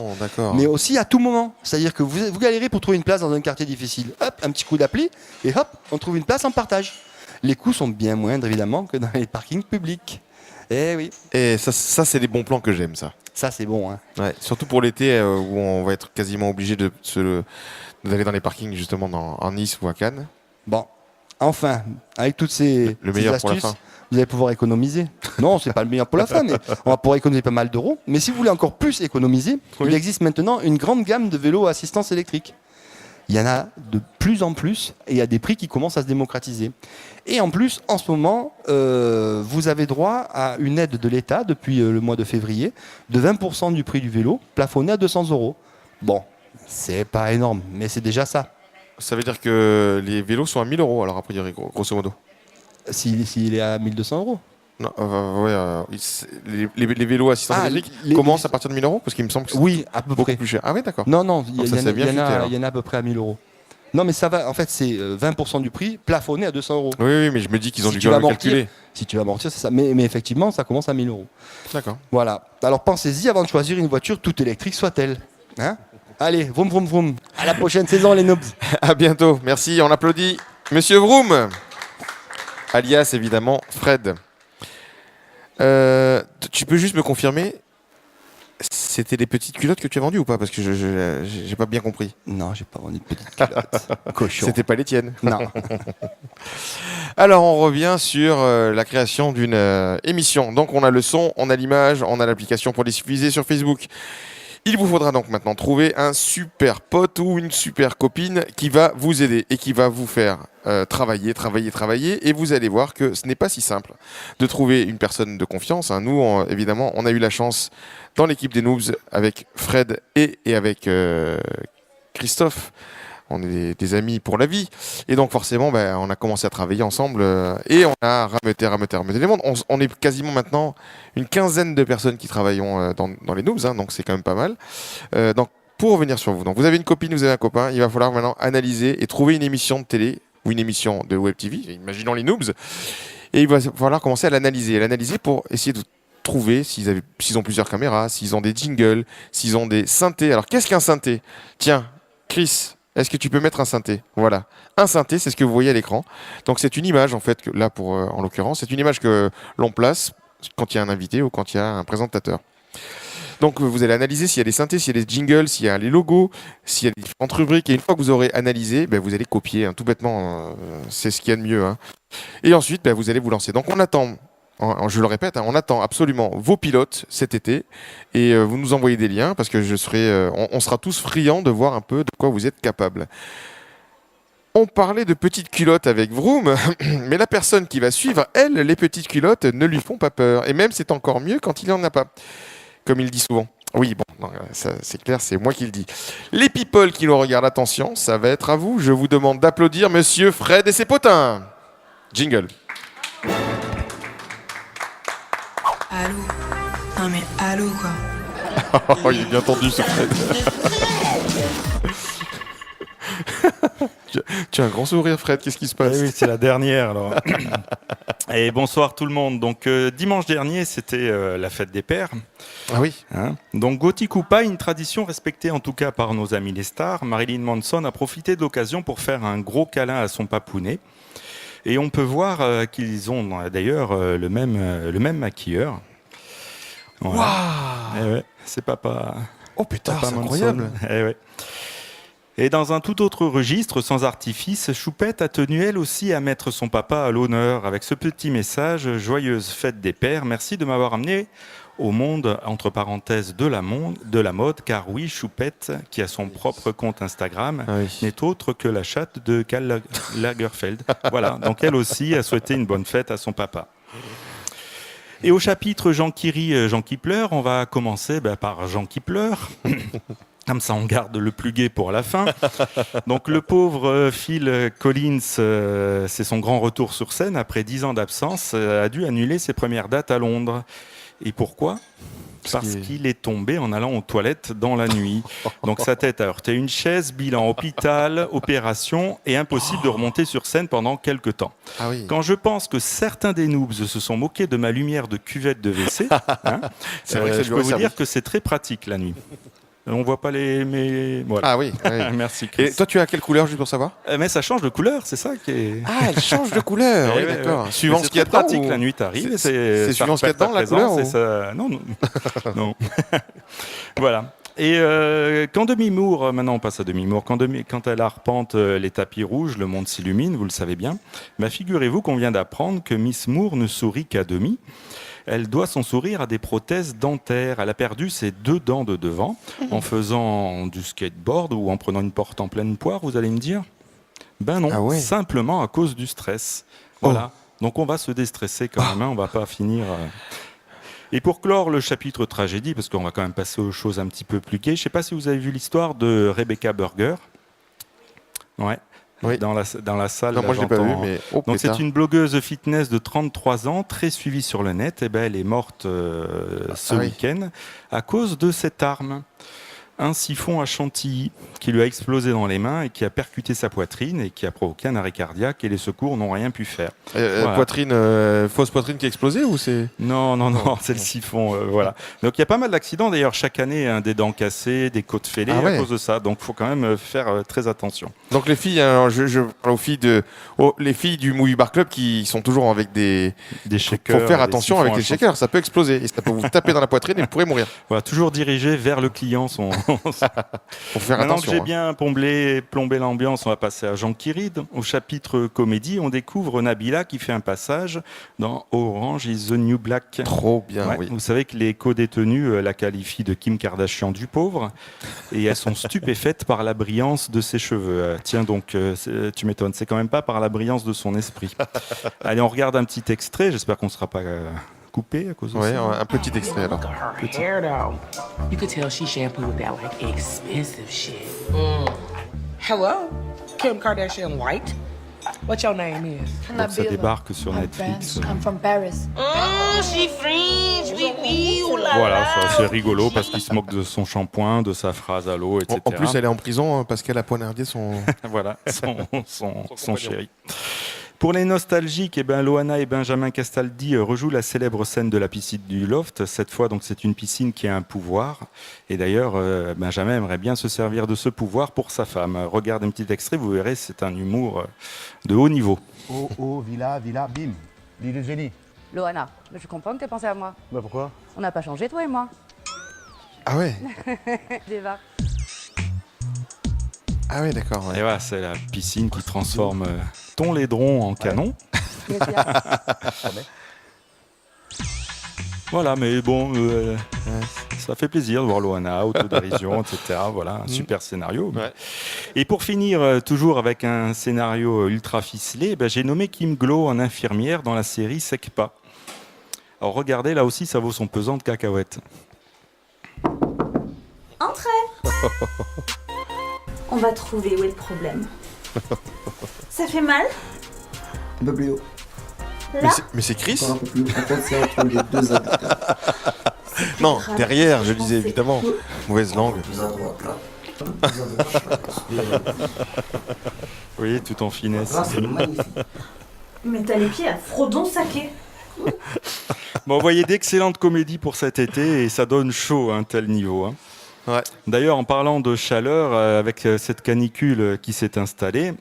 Mais aussi à tout moment. C'est-à-dire que vous galérez pour trouver une place dans un quartier difficile. Hop, un petit coup d'appli et hop, on trouve une place en partage. Les coûts sont bien moindres évidemment que dans les parkings publics. Eh oui. Et ça c'est des bons plans que j'aime, ça. Ça c'est bon. Hein. Ouais, surtout pour l'été où on va être quasiment obligé d'aller dans les parkings justement en Nice ou à Cannes. Bon, enfin, avec toutes ces meilleur astuces, pour la fin. vous allez pouvoir économiser. Non, c'est pas le meilleur pour la fin, mais on va pouvoir économiser pas mal d'euros. Mais si vous voulez encore plus économiser, il existe maintenant une grande gamme de vélos à assistance électrique. Il y en a de plus en plus et il y a des prix qui commencent à se démocratiser. Et en plus, en ce moment, vous avez droit à une aide de l'État depuis le mois de février de 20% du prix du vélo, plafonné à 200 €. Bon, c'est pas énorme, mais c'est déjà ça. Ça veut dire que les vélos sont à 1 000 €, alors a priori, grosso modo. S'il est à 1 200 €. Non, les vélos assistance électrique commencent à partir de 1 000 €, parce qu'il me semble que c'est à peu beaucoup près plus cher. Ah oui, d'accord. Non, il Donc y en a à peu près à 1 000 €. Non, mais ça va. En fait, c'est 20% du prix plafonné à 200 €. Oui, mais je me dis qu'ils ont dû le calculer. Si tu vas amortir, c'est ça. Mais effectivement, ça commence à 1 000 €. D'accord. Voilà. Alors pensez-y avant de choisir une voiture, toute électrique soit-elle. Hein? Allez, vroom vroom vroom. À la prochaine saison, les noobs. À bientôt. Merci. On applaudit Monsieur Vroom, alias évidemment Fred. Tu peux juste me confirmer, c'était des petites culottes que tu as vendues ou pas? Parce que j'ai pas bien compris. Non, j'ai pas vendu de petites culottes. Cochon. C'était pas les tiennes. Non. Alors on revient sur la création d'une émission. Donc on a le son, on a l'image, on a l'application pour les diffuser sur Facebook. Il vous faudra donc maintenant trouver un super pote ou une super copine qui va vous aider et qui va vous faire travailler. Et vous allez voir que ce n'est pas si simple de trouver une personne de confiance. Hein. Nous, évidemment, on a eu la chance dans l'équipe des Noobs avec Fred et avec Christophe. On est des amis pour la vie. Et donc forcément, on a commencé à travailler ensemble et on a rameuté les mondes. On est quasiment maintenant une quinzaine de personnes qui travaillent dans les Noobs, hein, donc c'est quand même pas mal. Donc pour revenir sur vous, donc vous avez une copine, vous avez un copain, il va falloir maintenant analyser et trouver une émission de télé ou une émission de web TV, imaginons les Noobs, et il va falloir commencer à l'analyser pour essayer de trouver s'ils ont plusieurs caméras, s'ils ont des jingles, s'ils ont des synthés. Alors qu'est-ce qu'un synthé? Tiens, Chris, Est-ce que tu peux mettre un synthé? Voilà. Un synthé, c'est ce que vous voyez à l'écran. Donc c'est une image, en fait, là, en l'occurrence, c'est une image que l'on place quand il y a un invité ou quand il y a un présentateur. Donc vous allez analyser s'il y a des synthés, s'il y a des jingles, s'il y a les logos, s'il y a des différentes rubriques. Et une fois que vous aurez analysé, vous allez copier, tout bêtement. C'est ce qu'il y a de mieux. Et ensuite, vous allez vous lancer. Donc on attend, je le répète, on attend absolument vos pilotes cet été. Et vous nous envoyez des liens parce que on sera tous friands de voir un peu de quoi vous êtes capables. On parlait de petites culottes avec Vroom, mais la personne qui va suivre, elle, les petites culottes ne lui font pas peur. Et même, c'est encore mieux quand il n'en a pas. Comme il dit souvent. Oui, bon, non, ça, c'est clair, c'est moi qui le dis. Les people qui nous regardent, attention, ça va être à vous. Je vous demande d'applaudir Monsieur Fred et ses potins. Jingle. Allô? Non mais allô quoi? Oh, il est bien tendu ce Fred. Tu as un grand sourire, Fred, qu'est-ce qui se passe? Oui, c'est la dernière alors. Et bonsoir tout le monde. Donc dimanche dernier, c'était la fête des pères. Ah oui. Donc gothique ou pas, une tradition respectée en tout cas par nos amis les stars. Marilyn Manson a profité de l'occasion pour faire un gros câlin à son papounet. Et on peut voir qu'ils ont d'ailleurs le même maquilleur. Voilà. Waouh. Ouais, c'est papa. Oh putain, papa c'est Manson. incroyable. Ouais. Et dans un tout autre registre, sans artifice, Choupette a tenu elle aussi à mettre son papa à l'honneur avec ce petit message: joyeuse fête des pères, merci de m'avoir amené au monde, entre parenthèses, de la mode, car oui, Choupette, qui a son propre compte Instagram, n'est autre que la chatte de Karl Lagerfeld. Voilà, donc elle aussi a souhaité une bonne fête à son papa. Et au chapitre Jean qui rit, Jean qui pleure, on va commencer par Jean qui pleure. Comme ça, on garde le plus gai pour la fin. Donc, le pauvre Phil Collins, c'est son grand retour sur scène. Après 10 ans d'absence, a dû annuler ses premières dates à Londres. Et pourquoi ? Parce qu'il est tombé en allant aux toilettes dans la nuit. Donc, sa tête a heurté une chaise, bilan hôpital, opération, et impossible de remonter sur scène pendant quelques temps. Ah oui. Quand je pense que certains des noobs se sont moqués de ma lumière de cuvette de WC, c'est vrai que je peux vous dire que c'est très pratique la nuit. On voit pas mais voilà. Ah oui. Merci Chris. Et toi, tu as quelle couleur, juste pour savoir? Mais ça change de couleur, c'est ça qui est... Ah, elle change de couleur. Oui, d'accord. Suivant ce qu'il y a dedans. C'est pratique, la nuit t'arrives. C'est suivant ce qu'il y a dedans, la couleur ou... ça... Non. Non. Voilà. Et quand Demi Moore, maintenant on passe à Demi Moore, quand elle arpente les tapis rouges, le monde s'illumine, vous le savez bien. Figurez-vous qu'on vient d'apprendre que Miss Moore ne sourit qu'à demi. Elle doit son sourire à des prothèses dentaires. Elle a perdu ses 2 dents de devant en faisant du skateboard ou en prenant une porte en pleine poire, vous allez me dire? Ben non, simplement à cause du stress. Voilà. Donc on va se déstresser quand même, on va pas finir... Et pour clore le chapitre tragédie, parce qu'on va quand même passer aux choses un petit peu plus gaies, je ne sais pas si vous avez vu l'histoire de Rebecca Burger. Ouais. Oui. Dans la salle. Non, moi je l'ai pas vu, mais donc c'est une blogueuse fitness de 33 ans, très suivie sur le net. Et elle est morte ce week-end à cause de cette arme. Un siphon à chantilly qui lui a explosé dans les mains et qui a percuté sa poitrine et qui a provoqué un arrêt cardiaque, et les secours n'ont rien pu faire. Voilà. Fausse poitrine qui a explosé ou c'est... Non, c'est le siphon. Voilà. Donc il y a pas mal d'accidents d'ailleurs chaque année, des dents cassées, des côtes fêlées à cause de ça. Donc il faut quand même faire très attention. Donc les filles, alors, je parle les filles du Movie Bar Club qui sont toujours avec des shakers. Il faut faire attention avec les shakers, ça peut exploser et ça peut vous taper dans la poitrine et vous pourrez mourir. Voilà, toujours diriger vers le client faut faire Maintenant attention, que j'ai bien plombé l'ambiance, on va passer à Jean qui rit. Au chapitre comédie, on découvre Nabila qui fait un passage dans Orange is the New Black. Trop bien, oui. Vous savez que les co-détenus la qualifient de Kim Kardashian du pauvre, et elles sont stupéfaites par la brillance de ses cheveux. Tiens donc, tu m'étonnes, c'est quand même pas par la brillance de son esprit. Allez, on regarde un petit extrait, j'espère qu'on ne sera pas... coupé à cause de ça. Un petit extrait alors. You could tell she shampooed with that like expensive shit. Hello, Kim Kardashian White. What your name is? Donc ça débarque sur Netflix. I'm from Paris. She French, oui, Voilà, c'est rigolo parce qu'il se moque de son shampoing, de sa phrase à l'eau, etc. En plus, elle est en prison parce qu'elle a poignardé son... voilà, son chéri. Pour les nostalgiques, Loana et Benjamin Castaldi rejouent la célèbre scène de la piscine du Loft. Cette fois, donc, c'est une piscine qui a un pouvoir. Et d'ailleurs, Benjamin aimerait bien se servir de ce pouvoir pour sa femme. Regardez un petit extrait, vous verrez, c'est un humour de haut niveau. Oh, villa, bim. L'île du génie. Loana, je comprends que tu aies pensé à moi. Bah pourquoi? On n'a pas changé, toi et moi. Ah ouais. Débat. Ah oui, d'accord. Ouais. Et voilà, c'est la piscine qui transforme ton laidron en canon. Voilà, mais bon, ça fait plaisir de voir Loana, autodérision, etc. Voilà, un super scénario. Ouais. Et pour finir, toujours avec un scénario ultra ficelé, j'ai nommé Kim Glow en infirmière dans la série Secpa. Alors regardez, là aussi, ça vaut son pesant de cacahuètes. Entrez. On va trouver où est le problème. Ça fait mal? Un peu plus haut. Là? Mais c'est Chris? Un peu plus haut. Attention entre les deux habitants. Non, derrière, je disais évidemment. Mauvaise langue. Plus à droite, là. Oui, tout en finesse. Là, c'est magnifique. Mais t'as les pieds à Frodon Saké. Bon, vous voyez d'excellentes comédies pour cet été et ça donne chaud à un tel niveau. Hein. Ouais. D'ailleurs, en parlant de chaleur, avec cette canicule qui s'est installée,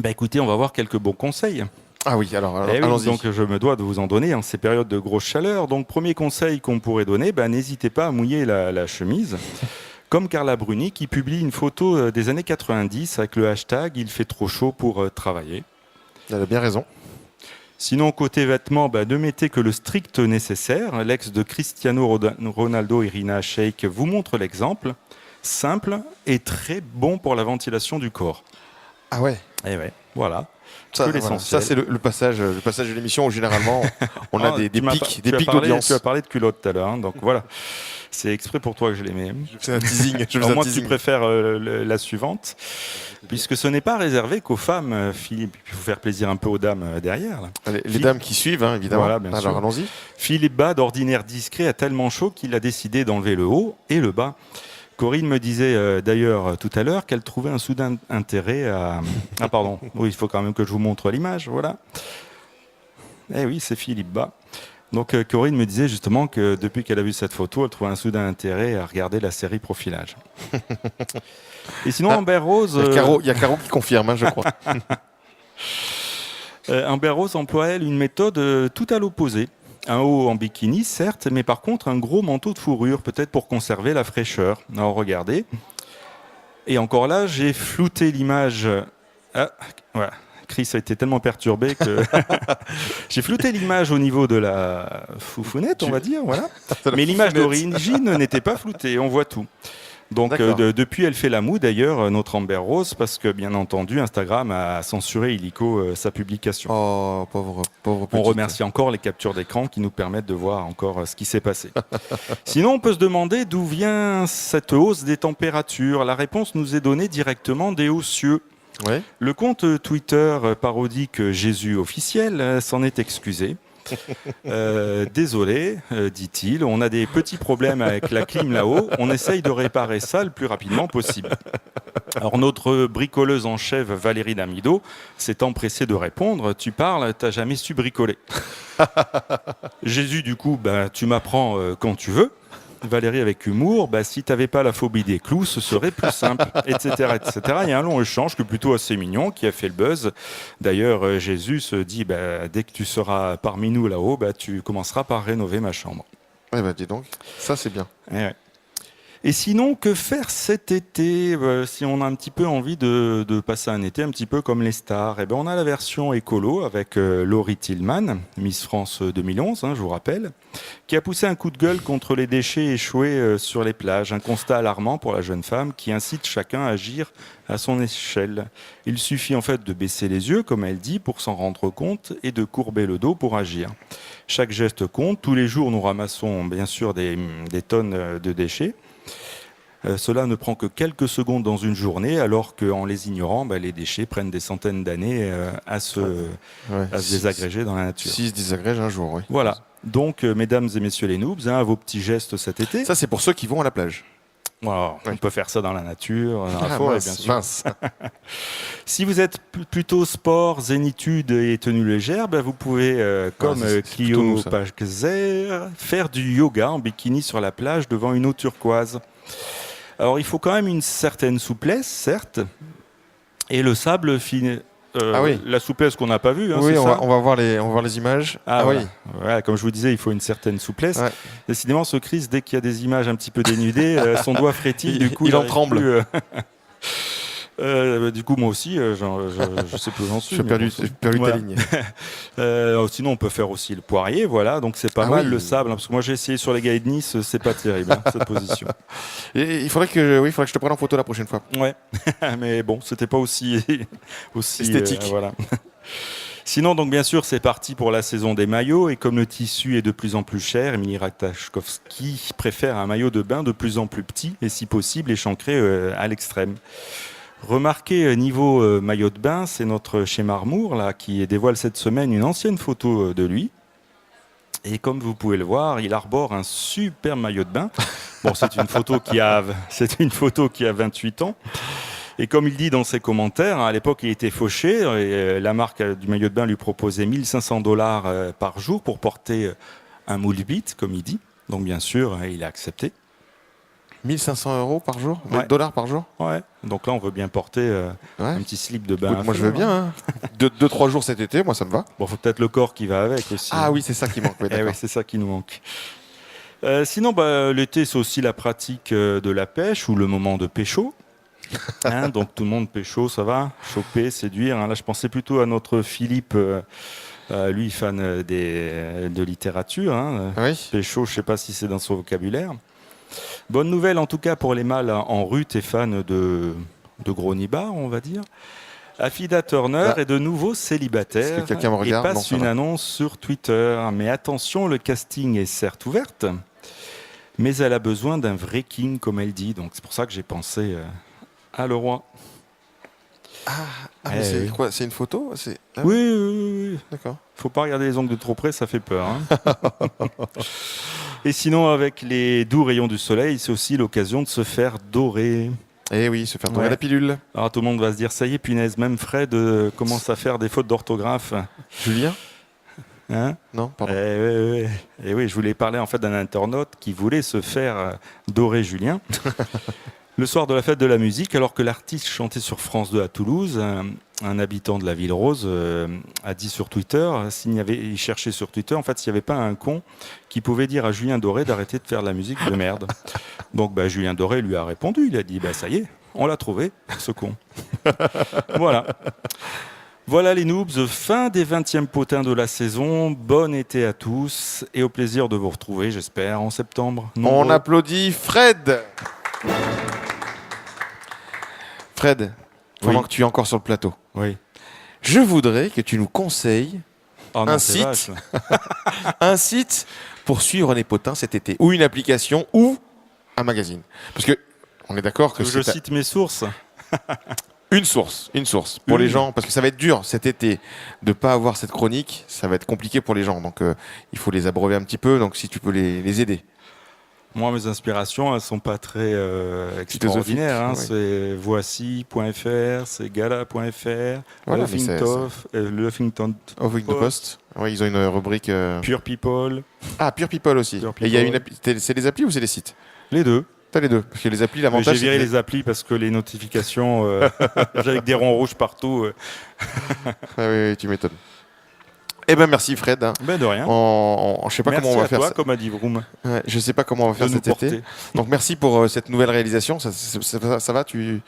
écoutez, on va voir quelques bons conseils. Ah oui, alors oui, allons-y. donc je me dois de vous en donner en ces périodes de grosse chaleur. Donc premier conseil qu'on pourrait donner, n'hésitez pas à mouiller la chemise. Comme Carla Bruni qui publie une photo des années 90 avec le hashtag « Il fait trop chaud pour travailler ». Elle a bien raison. Sinon, côté vêtements, ne mettez que le strict nécessaire. L'ex de Cristiano Ronaldo, Irina Shayk, vous montre l'exemple. Simple et très bon pour la ventilation du corps. Ah ouais. Et ouais, voilà. Ça, c'est le passage de l'émission où généralement on a des pics d'audience. Tu as parlé de culotte tout à l'heure, donc voilà. C'est exprès pour toi que je les mets. Je fais un teasing. Moi, tu préfères la suivante, puisque ce n'est pas réservé qu'aux femmes, Philippe. Il faut faire plaisir un peu aux dames derrière. Là. Les dames qui suivent, hein, évidemment. Voilà, bien sûr. Alors allons-y. Philippe Bas, d'ordinaire discret, a tellement chaud qu'il a décidé d'enlever le haut et le bas. Corinne me disait d'ailleurs tout à l'heure qu'elle trouvait un soudain intérêt à... Ah pardon, oui, il faut quand même que je vous montre l'image, voilà. Eh oui, c'est Philippe Bas. Donc Corinne me disait justement que depuis qu'elle a vu cette photo, elle trouvait un soudain intérêt à regarder la série Profilage. Et sinon, Amber Rose... Il y a Caro qui confirme, hein, je crois. Amber Rose emploie, elle, une méthode tout à l'opposé. Un haut en bikini, certes, mais par contre un gros manteau de fourrure, peut-être pour conserver la fraîcheur. Alors regardez. Et encore là, j'ai flouté l'image. Ah, voilà. Chris a été tellement perturbé que j'ai flouté l'image au niveau de la foufounette, on va dire, voilà. Mais l'image d'origine n'était pas floutée, on voit tout. Donc depuis, elle fait la moue d'ailleurs, notre Amber Rose, parce que bien entendu, Instagram a censuré illico sa publication. Oh, pauvre petite. On remercie encore les captures d'écran qui nous permettent de voir encore ce qui s'est passé. Sinon, on peut se demander d'où vient cette hausse des températures. La réponse nous est donnée directement des hauts cieux. Ouais. Le compte Twitter parodique Jésus officiel s'en est excusé. Désolé, dit-il, on a des petits problèmes avec la clim là-haut, on essaye de réparer ça le plus rapidement possible. Alors notre bricoleuse en chef Valérie Damido s'est empressée de répondre, tu parles, t'as jamais su bricoler. Jésus du coup, tu m'apprends quand tu veux. Valérie avec humour, si t'avais pas la phobie des clous, ce serait plus simple, etc., etc. Il y a un long échange qui est plutôt assez mignon, qui a fait le buzz. D'ailleurs, Jésus se dit, dès que tu seras parmi nous là-haut, tu commenceras par rénover ma chambre. Eh dis donc, ça c'est bien. Et sinon, que faire cet été si on a un petit peu envie de passer un été un petit peu comme les stars? On a la version écolo avec Laurie Tillman, Miss France 2011, je vous rappelle, qui a poussé un coup de gueule contre les déchets échoués sur les plages. Un constat alarmant pour la jeune femme qui incite chacun à agir à son échelle. Il suffit en fait de baisser les yeux, comme elle dit, pour s'en rendre compte et de courber le dos pour agir. Chaque geste compte. Tous les jours, nous ramassons bien sûr des tonnes de déchets. Cela ne prend que quelques secondes dans une journée, alors qu'en les ignorant, les déchets prennent des centaines d'années à se désagréger dans la nature. S'ils se désagrègent un jour, oui. Voilà. Donc, mesdames et messieurs les noobs, à vos petits gestes cet été. Ça, c'est pour ceux qui vont à la plage. Alors, on peut faire ça dans la nature, dans la Ah, forêt, mince, bien sûr. mince. Si vous êtes plutôt sport, zénitude et tenue légère, ben vous pouvez, comme c'est plutôt nous, Clio ça. Pazer, faire du yoga en bikini sur la plage devant une eau turquoise. Alors, il faut quand même une certaine souplesse, certes, et le sable fin. Ah oui. La souplesse qu'on n'a pas vue, hein, Oui, c'est on ça va voir les images. Ah, oui. voilà. Voilà, comme je vous disais, il faut une certaine souplesse. Ouais. Décidément, ce Chris, dès qu'il y a des images un petit peu dénudées, son doigt frétille, du coup, il en arrive tremble. plus, du coup, moi aussi, je sais plus où j'en suis. J'ai mais perdu ta voilà. ligne. Sinon, on peut faire aussi le poirier, voilà. Donc, c'est pas Ah mal oui. le sable, hein, parce que moi, j'ai essayé sur les gars de Nice, c'est pas terrible, hein, cette position. Et il faudrait que je te prenne en photo la prochaine fois. Ouais, mais bon, c'était pas aussi Esthétique. voilà. Sinon, donc bien sûr, c'est parti pour la saison des maillots. Et comme le tissu est de plus en plus cher, Emily Ratajkowski préfère un maillot de bain de plus en plus petit et si possible échancré à l'extrême. Remarquez, niveau maillot de bain, c'est notre chez Marmour là, qui dévoile cette semaine une ancienne photo de lui. Et comme vous pouvez le voir, il arbore un super maillot de bain. Bon, c'est une photo qui a 28 ans. Et comme il dit dans ses commentaires, à l'époque, il était fauché et la marque du maillot de bain lui proposait $1 500 par jour pour porter un moule bit, comme il dit. Donc, bien sûr, il a accepté. 1 500 € par jour, Ouais. dollars par jour. Ouais. Donc là, on veut bien porter un petit slip de bain. Écoute, moi, je veux bien. Hein. 2-3 jours cet été, moi, ça me va. Bon, faut peut-être le corps qui va avec aussi. Ah oui, c'est ça qui manque. Oui, Eh oui, c'est ça qui nous manque. Sinon, l'été, c'est aussi la pratique de la pêche ou le moment de pécho. Hein, donc tout le monde pécho, ça va, choper, séduire. Hein. Là, je pensais plutôt à notre Philippe, lui fan de littérature. Hein. Oui. Pécho, je sais pas si c'est dans son vocabulaire. Bonne nouvelle en tout cas pour les mâles en rut et fans de gros nibards, on va dire. Affida Turner est de nouveau célibataire Est-ce que quelqu'un me regarde? et passe Non, ça une va. annonce sur Twitter. Mais attention, le casting est certes ouverte, mais elle a besoin d'un vrai king, comme elle dit. Donc c'est pour ça que j'ai pensé à le roi. Mais c'est quoi? C'est une photo? Ah Oui. D'accord. Faut pas regarder les ongles de trop près, ça fait peur. Hein. Et sinon, avec les doux rayons du soleil, c'est aussi l'occasion de se faire dorer. Eh oui, se faire dorer la pilule. Alors tout le monde va se dire, ça y est, punaise, même Fred commence à faire des fautes d'orthographe. Julien? Hein? Non, pardon. Eh oui, je voulais parler en fait d'un internaute qui voulait se faire dorer Julien. Le soir de la fête de la musique, alors que l'artiste chantait sur France 2 à Toulouse, un habitant de la Ville Rose a dit sur Twitter, il cherchait sur Twitter, en fait, s'il n'y avait pas un con qui pouvait dire à Julien Doré d'arrêter de faire de la musique de merde. Donc Julien Doré lui a répondu, il a dit, ça y est, on l'a trouvé, ce con. Voilà. Voilà les noobs, fin des 20e potins de la saison. Bon été à tous et au plaisir de vous retrouver, j'espère, en septembre. On applaudit Fred. Fred, pendant que tu es encore sur le plateau, je voudrais que tu nous conseilles un site pour suivre les potins cet été, ou une application, ou un magazine. Parce que on est d'accord que je cite mes sources. Une source pour les gens, parce que ça va être dur cet été de pas avoir cette chronique, ça va être compliqué pour les gens, donc il faut les abreuver un petit peu, donc si tu peux les aider. Moi, mes inspirations, elles sont pas très extraordinaires. Hein. Oui. C'est voici.fr, c'est gala.fr, Voilà, le Huffington Post. Oui, ils ont une rubrique. Pure People. Ah, Pure People aussi. Et il y a une c'est des applis ou c'est des sites? Les deux. T'as les deux. Parce que les applis, l'avantage. J'ai viré les applis parce que les notifications, avec des ronds rouges partout. Oui, tu m'étonnes. Eh ben merci Fred. De rien. Je sais pas comment on va faire ça. Comme a dit Vroom. Ouais, je sais pas comment on va faire cet été. Donc merci pour cette nouvelle réalisation. Ça va, tu.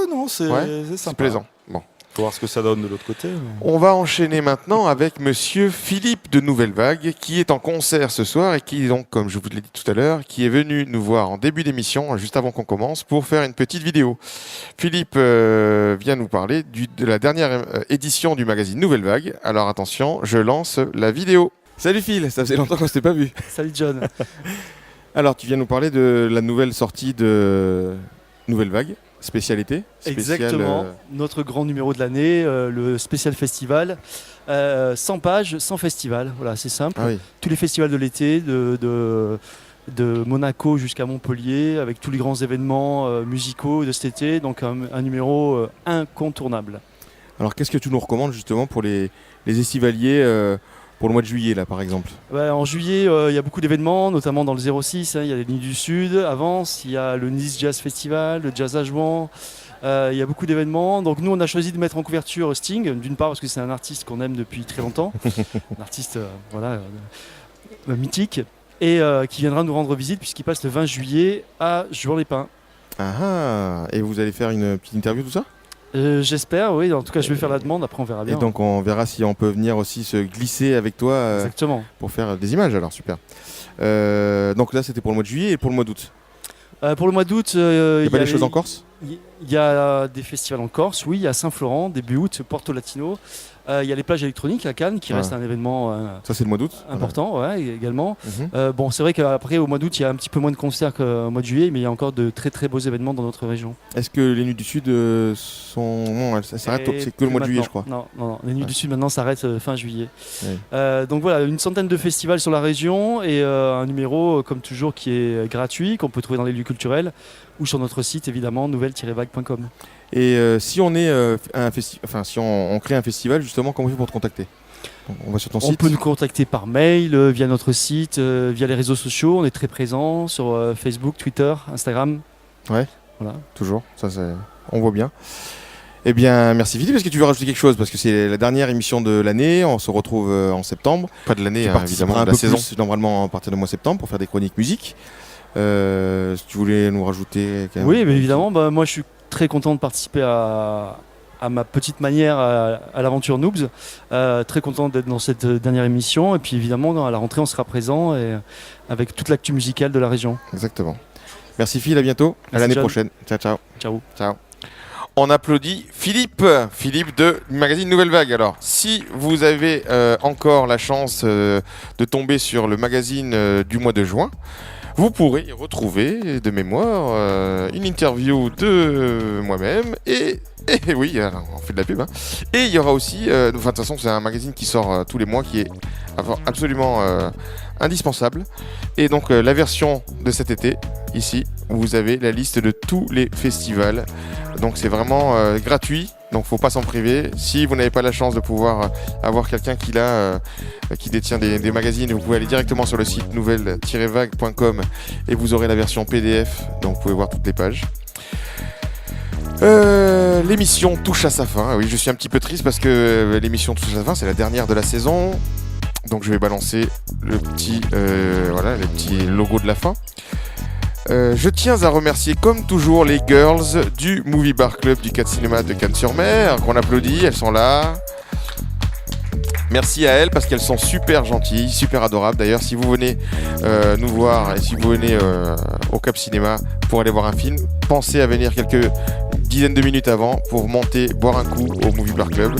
Non, c'est c'est sympa. plaisant. Bon. Faut voir ce que ça donne de l'autre côté. On va enchaîner maintenant avec Monsieur Philippe de Nouvelle Vague, qui est en concert ce soir et qui, donc, comme je vous l'ai dit tout à l'heure, qui est venu nous voir en début d'émission, juste avant qu'on commence, pour faire une petite vidéo. Philippe vient nous parler de la dernière édition du magazine Nouvelle Vague. Alors attention, je lance la vidéo. Salut Phil, ça faisait longtemps qu'on ne s'était pas vu. Salut John. Alors, tu viens nous parler de la nouvelle sortie de Nouvelle Vague. Spécialité Exactement, notre grand numéro de l'année, le spécial festival, 100 pages, 100 festivals, voilà, c'est simple. Ah oui. Tous les festivals de l'été, de Monaco jusqu'à Montpellier, avec tous les grands événements musicaux de cet été. Donc un numéro incontournable. Alors qu'est-ce que tu nous recommandes justement pour les estivaliers pour le mois de juillet là par exemple? En juillet, il y a beaucoup d'événements, notamment dans le 06. Il y a les Nuits du Sud, Avance, il y a le Nice Jazz Festival, le Jazz à Jouan. Il y a beaucoup d'événements. Donc nous, on a choisi de mettre en couverture Sting, d'une part parce que c'est un artiste qu'on aime depuis très longtemps, un artiste mythique, et qui viendra nous rendre visite puisqu'il passe le 20 juillet à Juan-les-Pins. Et vous allez faire une petite interview, tout ça? J'espère, oui. En tout cas, je vais faire la demande. Après, on verra bien. Et donc, on verra si on peut venir aussi se glisser avec toi exactement. Pour faire des images. Alors, super. Donc là, c'était pour le mois de juillet et pour le mois d'août. Pour le mois d'août, il y a pas des choses en Corse? Il y a des festivals en Corse, oui. Il y a Saint-Florent, début août, Porto Latino. Il y a les plages électroniques à Cannes qui reste un événement ça c'est le mois d'août important également. C'est vrai qu'après au mois d'août il y a un petit peu moins de concerts qu'au mois de juillet, mais il y a encore de très très beaux événements dans notre région. Est-ce que les Nuits du Sud sont... Non, elles s'arrêtent, c'est que le mois de juillet je crois. Non, les Nuits du Sud maintenant s'arrêtent fin juillet. Donc voilà, une centaine de festivals sur la région et un numéro comme toujours qui est gratuit, qu'on peut trouver dans les lieux culturels ou sur notre site évidemment nouvelle-vague.com. Et si on est si on crée un festival justement, comment on fait pour te contacter? On va sur ton site. On peut nous contacter par mail, via notre site, via les réseaux sociaux. On est très présents sur Facebook, Twitter, Instagram. Ouais. Voilà. Toujours. Ça, on voit bien. Eh bien, merci Philippe. Est-ce que tu veux rajouter quelque chose? Parce que c'est la dernière émission de l'année. On se retrouve en septembre. Pas de l'année, évidemment, de la saison. Normalement, à partir du mois de septembre pour faire des chroniques musique. Si tu voulais nous rajouter. Oui, mais évidemment. Moi, je suis très content de participer à ma petite manière à l'aventure Noobs. Très content d'être dans cette dernière émission. Et puis évidemment, à la rentrée, on sera présent et avec toute l'actu musicale de la région. Exactement. Merci Phil, à bientôt. Merci à l'année prochaine. Ciao, ciao. Ciao. Ciao. On applaudit Philippe de magazine Nouvelle Vague. Alors, si vous avez encore la chance de tomber sur le magazine du mois de juin, vous pourrez y retrouver de mémoire une interview de moi-même et oui, on fait de la pub. Et il y aura aussi, de toute façon c'est un magazine qui sort tous les mois qui est absolument indispensable. Et donc la version de cet été, ici, vous avez la liste de tous les festivals. Donc c'est vraiment gratuit. Donc faut pas s'en priver. Si vous n'avez pas la chance de pouvoir avoir quelqu'un qui détient des magazines, vous pouvez aller directement sur le site nouvelle-vague.com et vous aurez la version PDF. Donc vous pouvez voir toutes les pages. L'émission touche à sa fin. Oui, je suis un petit peu triste parce que l'émission touche à sa fin. C'est la dernière de la saison. Donc je vais balancer le petit logo de la fin. Je tiens à remercier comme toujours les girls du Movie Bar Club du 4 Cinéma de Cannes-sur-Mer, qu'on applaudit, elles sont là. Merci à elles parce qu'elles sont super gentilles, super adorables. D'ailleurs, si vous venez nous voir et si vous venez au Cap Cinéma pour aller voir un film, pensez à venir quelques dizaines de minutes avant pour monter, boire un coup au Movie Bar Club.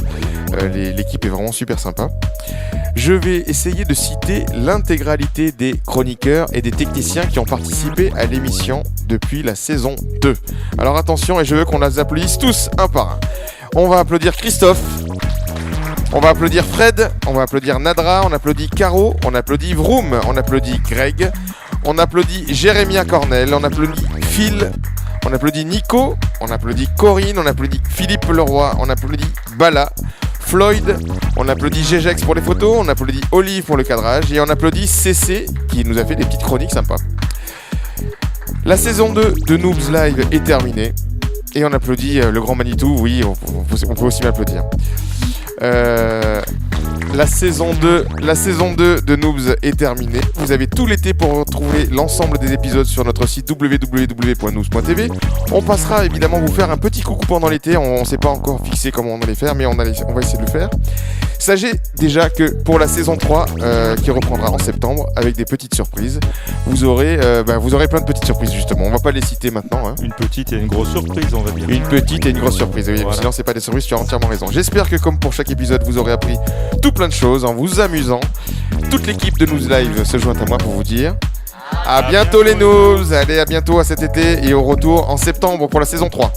L'équipe est vraiment super sympa. Je vais essayer de citer l'intégralité des chroniqueurs et des techniciens qui ont participé à l'émission depuis la saison 2. Alors attention, et je veux qu'on les applaudisse tous un par un. On va applaudir Christophe, on va applaudir Fred, on va applaudir Nadra, on applaudit Caro, on applaudit Vroom, on applaudit Greg, on applaudit Jérémia Cornel, on applaudit Phil, on applaudit Nico, on applaudit Corinne, on applaudit Philippe Leroy, on applaudit Bala, Floyd, on applaudit Gegex pour les photos, on applaudit Olive pour le cadrage et on applaudit CC qui nous a fait des petites chroniques sympas. La saison 2 de Noobs Live est terminée et on applaudit le grand Manitou, oui, on peut aussi m'applaudir. La saison 2 de Noobs est terminée. Vous avez tout l'été pour retrouver l'ensemble des épisodes sur notre site www.noobs.tv. On passera évidemment vous faire un petit coucou pendant l'été. On ne s'est pas encore fixé comment on allait faire, mais on va essayer de le faire. Sachez déjà que pour la saison 3 qui reprendra en septembre avec des petites surprises, vous aurez plein de petites surprises justement. On va pas les citer maintenant. Hein. Une petite et une grosse surprise, on va dire. Une petite et une grosse surprise. Oui, voilà. Sinon c'est pas des surprises, tu as entièrement raison. J'espère que comme pour chaque épisode, vous aurez appris tout plein de choses en vous amusant. Toute l'équipe de Noobs Live se joint à moi pour vous dire à bientôt les Noobs. Allez, à bientôt à cet été et au retour en septembre pour la saison 3.